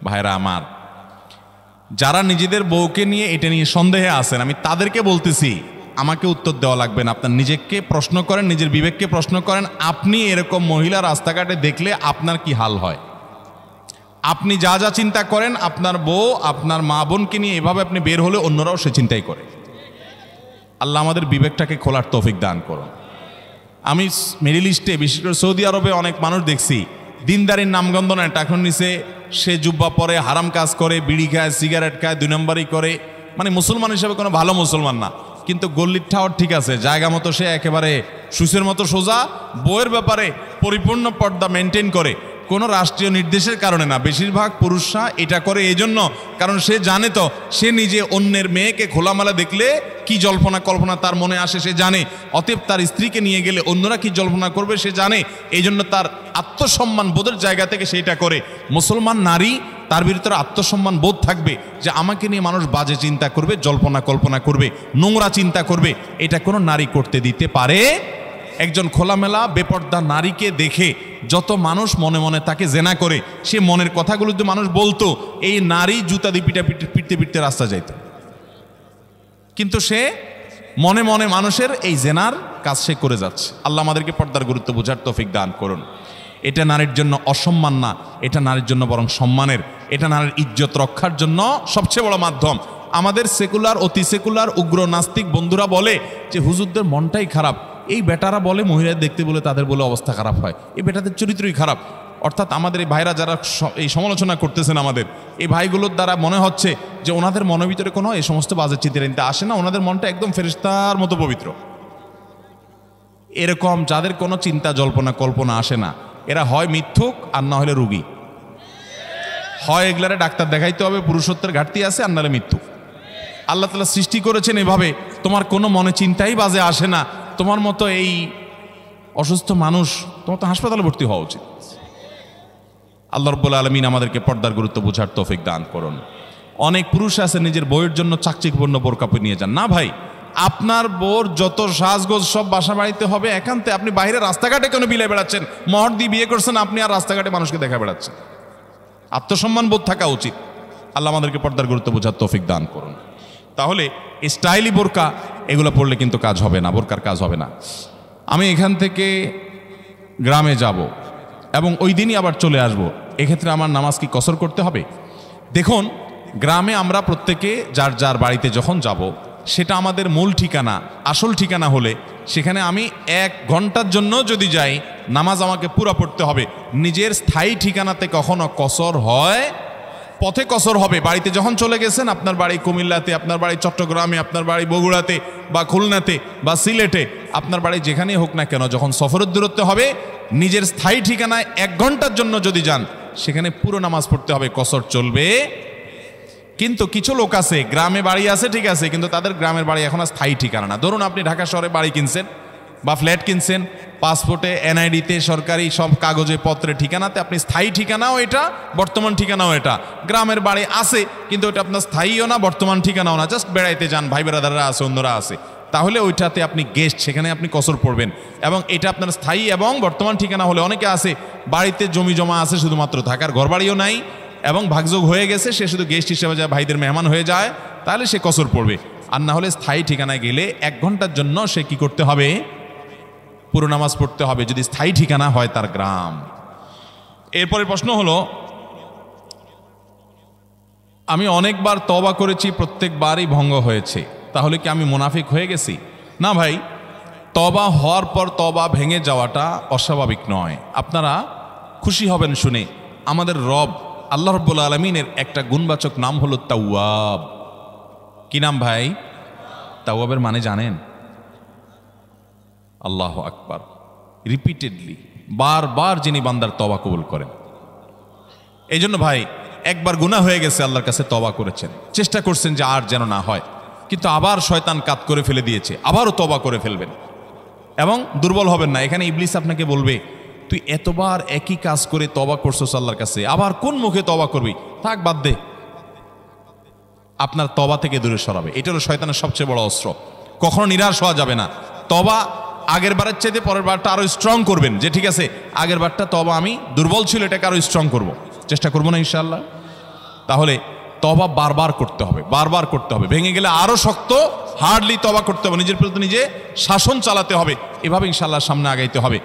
ভাইরা আমার? যারা নিজেদের বউকে নিয়ে এটা নিয়ে সন্দেহে আছেন, আমি তাদেরকে বলতেছি, আমাকে উত্তর দেওয়া লাগবে না, আপনার নিজেকে প্রশ্ন করেন, নিজের বিবেককে প্রশ্ন করেন। আপনি এরকম মহিলা রাস্তাঘাটে দেখলে আপনার কি হাল হয়? আপনি যা যা চিন্তা করেন, আপনার বউ, আপনার মা বোনকে নিয়ে এভাবে আপনি বের হলে অন্যরাও সে চিন্তাই করে। আল্লাহ আমাদের বিবেকটাকে খোলার তৌফিক দান করুন। আমি মিডল ইস্টে, বিশেষ করে সৌদি আরবে অনেক মানুষ দেখছি, দিনদারির নামগন্ধ নেয়, টাকার নিচে সে জুব্বা পরে, হারাম কাজ করে, বিড়ি খায়, সিগারেট খায়, 2 নম্বরই করে, মানে মুসলমান হিসেবে কোনো ভালো মুসলমান না। কিন্তু গল্লির ঠাওয়ার ঠিক আছে, জায়গা মতো সে একেবারে সুসের মতো সোজা, বইয়ের ব্যাপারে পরিপূর্ণ পর্দা মেনটেন করে, কোনো রাষ্ট্রীয় নির্দেশের কারণে না। বেশিরভাগ পুরুষরা এটা করে এই জন্য, কারণ সে জানে তো সে নিজে অন্যের মেয়েকে খোলামেলা দেখলে কি জল্পনা কল্পনা তার মনে আসে সে জানে, অতএব তার স্ত্রীকে নিয়ে গেলে অন্যরা কি জল্পনা করবে সে জানে, এই জন্য তার আত্মসম্মান বোধের জায়গা থেকে সেইটা করে। মুসলমান নারী, তার ভিতরে আত্মসম্মান বোধ থাকবে যে আমাকে নিয়ে মানুষ বাজে চিন্তা করবে, জল্পনা কল্পনা করবে, নোংরা চিন্তা করবে, এটা কোনো নারী করতে দিতে পারে? একজন খোলামেলা বেপর্দা নারীকে দেখে যত মানুষ মনে মনে তাকে জেনা করে, সে মনের কথাগুলো যদি মানুষ বলতো, এই নারী জুতা দিয়ে পিটতে পিটতে রাস্তা যাইত। কিন্তু সে মনে মনে মানুষের এই জেনার কাজ সে করে যাচ্ছে। আল্লাহ আমাদেরকে পর্দার গুরুত্ব বোঝার তৌফিক দান করুন। এটা নারীর জন্য অসম্মান না, এটা নারীর জন্য বরং সম্মানের, এটা নারীর ইজ্জত রক্ষার জন্য সবচেয়ে বড় মাধ্যম। আমাদের সেকুলার, অতি সেকুলার, উগ্র নাস্তিক বন্ধুরা বলে যে হুজুরদের মনটাই খারাপ, এই বেটারা বলে মহিলা দেখতে বলে তাদের বলে অবস্থা খারাপ হয়, এই বেটাদের চরিত্রই খারাপ। অর্থাৎ আমাদের এই ভাইরা যারা এই সমালোচনা করতেছেন, আমাদের এই ভাইগুলোর দ্বারা মনে হচ্ছে যে ওনাদের মনের ভিতরে কোনো এই সমস্ত বাজে চিন্তা আসে না, ওনাদের মনটা একদম ফেরেশতার মতো পবিত্র। এরকম যাদের কোনো চিন্তা জল্পনা কল্পনা আসে না, এরা হয় মিথ্যুক আর না হলে রুগী। হয় এগুলারে ডাক্তার দেখাইতে হবে, পুরুষত্বের ঘাটতি আছে, আর নাহলে মৃত্যু। আল্লাহ তাআলা সৃষ্টি করেছেন এভাবে, তোমার কোনো মনে চিন্তাই বাজে আসে না, তোমার মতো এই অসুস্থ মানুষ, তোমার তো হাসপাতালে ভর্তি হওয়া উচিত। আল্লাহ রাব্বুল আলামিন আমাদেরকে পর্দার গুরুত্ব বোঝার তৌফিক দান করুন। অনেক পুরুষ আছে নিজের বউয়ের জন্য চাকচিক্যপূর্ণ বোরকা পরে নিয়ে যান। না ভাই, আপনার বউর যত সাজগোজ সব বাসা বাড়িতে হবে একান্তে। আপনি বাইরে রাস্তাঘাটে কেন বিলাই বেড়াচ্ছেন? মহর দিয়ে বিয়ে করছেন আপনি, আর রাস্তাঘাটে মানুষকে দেখা বেড়াচ্ছেন। আত্মসম্মান বোধ থাকা উচিত। আল্লাহ আমাদেরকে পর্দার গুরুত্ব বোঝার তৌফিক দান করুন। তাহলে স্টাইলি বোরকা এগুলো পড়লে কিন্তু কাজ হবে না, বোরকার কাজ হবে না। আমি এখান থেকে গ্রামে যাব এবং ওই দিনই আবার চলে আসব, এক্ষেত্রে আমার নামাজ কি কসর করতে হবে? দেখুন, গ্রামে আমরা প্রত্যেকে যার যার বাড়িতে যখন যাব, সেটা আমাদের মূল ঠিকানা, আসল ঠিকানা হলে সেখানে আমি 1 ঘন্টার জন্য যদি যাই, নামাজ আমাকে পুরা পড়তে হবে। নিজের স্থায়ী ঠিকানাতে কখনো কসর হয়? পথে কসর হবে। বাড়িতে যখন চলে গেছেন, আপনার বাড়ি কুমিল্লাতে, আপনার বাড়ি চট্টগ্রামে, আপনার বাড়ি বগুড়াতে বা খুলনাতে বা সিলেটে, আপনার বাড়ি যেখানেই হোক না কেন, যখন সফরের দূরত্ব হবে, নিজের স্থায়ী ঠিকানায় 1 ঘন্টার জন্য যদি যান, সেখানে পুরো নামাজ পড়তে হবে, কসর চলবে। কিন্তু কিছু লোক আছে, গ্রামে বাড়ি আছে ঠিক আছে, কিন্তু তাদের গ্রামের বাড়ি এখন আর স্থায়ী ঠিকানা না। ধরুন আপনি ঢাকা শহরে বাড়ি কিনছেন বা ফ্ল্যাট কিনছেন, পাসপোর্টে, এনআইডিতে, সরকারি সব কাগজে পত্রে ঠিকানাতে আপনি স্থায়ী ঠিকানাও এটা, বর্তমান ঠিকানাও এটা। গ্রামের বাড়ি আছে কিন্তু ওটা আপনার স্থায়ীও না, বর্তমান ঠিকানাও না, জাস্ট বেড়াইতে যান, ভাই বেড়াদাররা আছে, অন্যরা আছে, তাহলে ওইটাতে আপনি গেস্ট, সেখানে আপনি কসর পড়বেন। এবং এটা আপনার স্থায়ী এবং বর্তমান ঠিকানা হলে, অনেকে আছে বাড়িতে জমি জমা আছে, শুধুমাত্র থাকার ঘরবাড়িও নাই এবং ভাগযোগ হয়ে গেছে, সে শুধু গেস্ট হিসেবে যায়, ভাইদের মেহমান হয়ে যায়, তাহলে সে কসর পড়বে। আর না হলে স্থায়ী ঠিকানায় গেলে 1 ঘন্টার জন্য সে কি করতে হবে? পুরো নামাজ পড়তে হবে, যদি স্থায়ী ঠিকানা হয় তার গ্রাম। এরপরে প্রশ্ন হলো, আমি অনেকবার তওবা করেছি, প্রত্যেকবারই ভঙ্গ হয়েছে, তাহলে কি আমি মুনাফিক হয়ে গেছি? না ভাই, তওবা হওয়ার পর তওবা ভেঙে যাওয়াটা অস্বাভাবিক নয়। আপনারা খুশি হবেন শুনে, আমাদের রব আল্লাহ রাব্বুল আলামিনের একটা গুণবাচক নাম হলো তাওয়াব। কি নাম ভাই? তাওয়াবের মানে জানেন? আল্লাহু আকবার। রিপিটেডলি, বারবার যিনি বান্দার তওবা কবুল করেন। এই জন্য ভাই, একবার গুনাহ হয়ে গেছে, আল্লাহর কাছে তওবা করেছেন, চেষ্টা করছেন যে আর যেন না হয়, কিন্তু আবার শয়তান কাত করে ফেলে দিয়েছে, আবারও তওবা করে ফেলবেন এবং দুর্বল হবেন না। এখানে ইবলিস আপনাকে বলবে, তুই এতবার একই কাজ করে তওবা করছস আল্লাহর কাছে, আবার কোন মুখে তওবা করবি? থাক, বাদ দে। আপনার তওবা থেকে দূরে সরাবে। এটা হলো শয়তানের সবচেয়ে বড় অস্ত্র। কখনো নিরাশ হওয়া যাবে না। তওবা আগের বারের চাইতে পরের বারটা আরো স্ট্রং করবেন, যে ঠিক আছে আগের বারটা তওবা আমি দুর্বল ছিল, এটাকে আরো স্ট্রং করব, চেষ্টা করবো না ইনশাআল্লাহ। তাহলে তওবা বারবার করতে হবে, বারবার করতে হবে। ভেঙে গেলে আরো শক্ত, হার্ডলি তওবা করতে হবে, নিজের প্রতি নিজে শাসন চালাতে হবে। এভাবে ইনশাআল্লাহ সামনে আগাইতে হবে।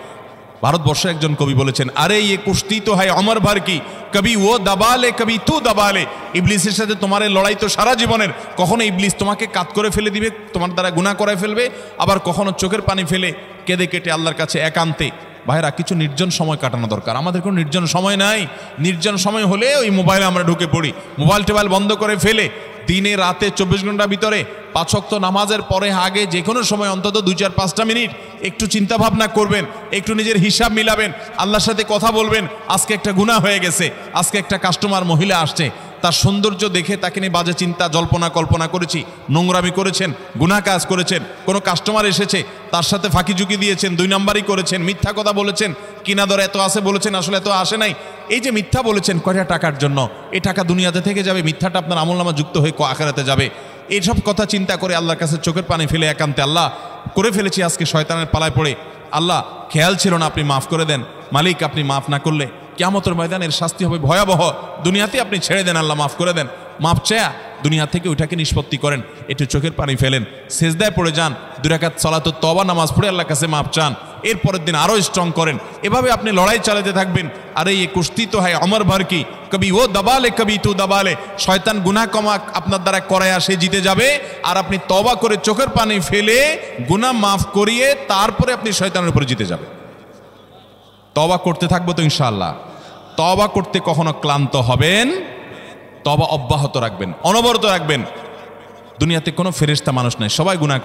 ভারতবর্ষে একজন কবি বলেছেন, আরে ইয়ে কুস্তি তো হয় অমর ভর কি, কবি ও দাবালে কবি তু দাবালে। ইবলিসের সাথে তোমার লড়াই তো সারা জীবনের। কখনো ইবলিস তোমাকে কাত করে ফেলে দিবে, তোমার দ্বারা গুনাহ করায় ফেলবে, আবার কখনো চোখের পানি ফেলে কেঁদে কেটে আল্লাহর কাছে একান্তে। ভাইরা, কিছু নির্জন সময় কাটানো দরকার। আমাদের কোনো নির্জন সময় নাই। নির্জন সময় হলে ওই মোবাইলে আমরা ঢুকে পড়ি, মোবাইল টোবাইল বন্ধ করে ফেলে দিনে রাতে 24 ঘন্টার ভিতরে 5 ওয়াক্ত নামাজের পরে আগে যে কোনো সময় অন্তত 2-4-5টা মিনিট একটু চিন্তা ভাবনা করবেন, একটু নিজের হিসাব মিলাবেন, আল্লাহর সাথে কথা বলবেন। আজকে একটা গুনাহ হয়ে গেছে, আজকে একটা কাস্টমার মহিলা আসছে, তার সৌন্দর্য দেখে তাকে নিয়ে বাজে চিন্তা জল্পনা কল্পনা করেছি, নোংরামি করেছেন, গুনাহ কাজ করেছেন। কোনো কাস্টমার এসেছে, তার সাথে ফাঁকি ঝুঁকি দিয়েছেন, 2 নাম্বারই করেছেন, মিথ্যা কথা বলেছেন, কিনা দর এত আসে বলেছেন, আসলে এত আসে নাই। এই যে মিথ্যা বলেছেন কয়টা টাকার জন্য, এই টাকা দুনিয়াতে থেকে যাবে, মিথ্যাটা আপনার আমলনামা যুক্ত হয়ে আখিরাতে যাবে। এইসব কথা চিন্তা করে আল্লাহর কাছে চোখের পানি ফেলে একান্তে, আল্লাহ করে ফেলেছি আজকে শয়তানের পালায় পড়ে, আল্লাহ খেয়াল ছিল না, আপনি মাফ করে দেন। মালিক, আপনি মাফ না করলে কিয়ামতের ময়দানের শাস্তি হবে ভয়াবহ। দুনিয়াতে আপনি ছেড়ে দেন, আল্লাহ মাফ করে দেন। মাফ চায়া দুনিয়া থেকে ওইটাকে নিষ্পত্তি করেন, একটু চোখের পানি ফেলেন, সেজদায় পড়ে যান, 2 রাকাত সালাতুত তওবা নামাজ পড়ে আল্লাহর কাছে মাফ চান, এরপরের দিন আরো স্ট্রং করেন। এভাবে আপনি লড়াই চালাতে থাকবেন। আরে এই কুস্তি তো হয় অমর ভর কি, কবি ও দাবালে কবি তু দাবালে। শয়তান গুনাহ কমা আপনার দ্বারা করায় সে জিতে যাবে, আর আপনি তওবা করে চোখের পানি ফেলে গুনাহ মাফ করিয়ে তারপরে আপনি শয়তানের উপরে জিতে যাবেন। তওবা করতে থাকবো তো ইনশাআল্লাহ। তওবা করতে কখনো ক্লান্ত হবেন, তওবা অব্যাহত রাখবেন, অনবরত রাখবেন। দুনিয়াতে কোনো ফেরেশতা মানুষ নাই, সবাই গুনাহ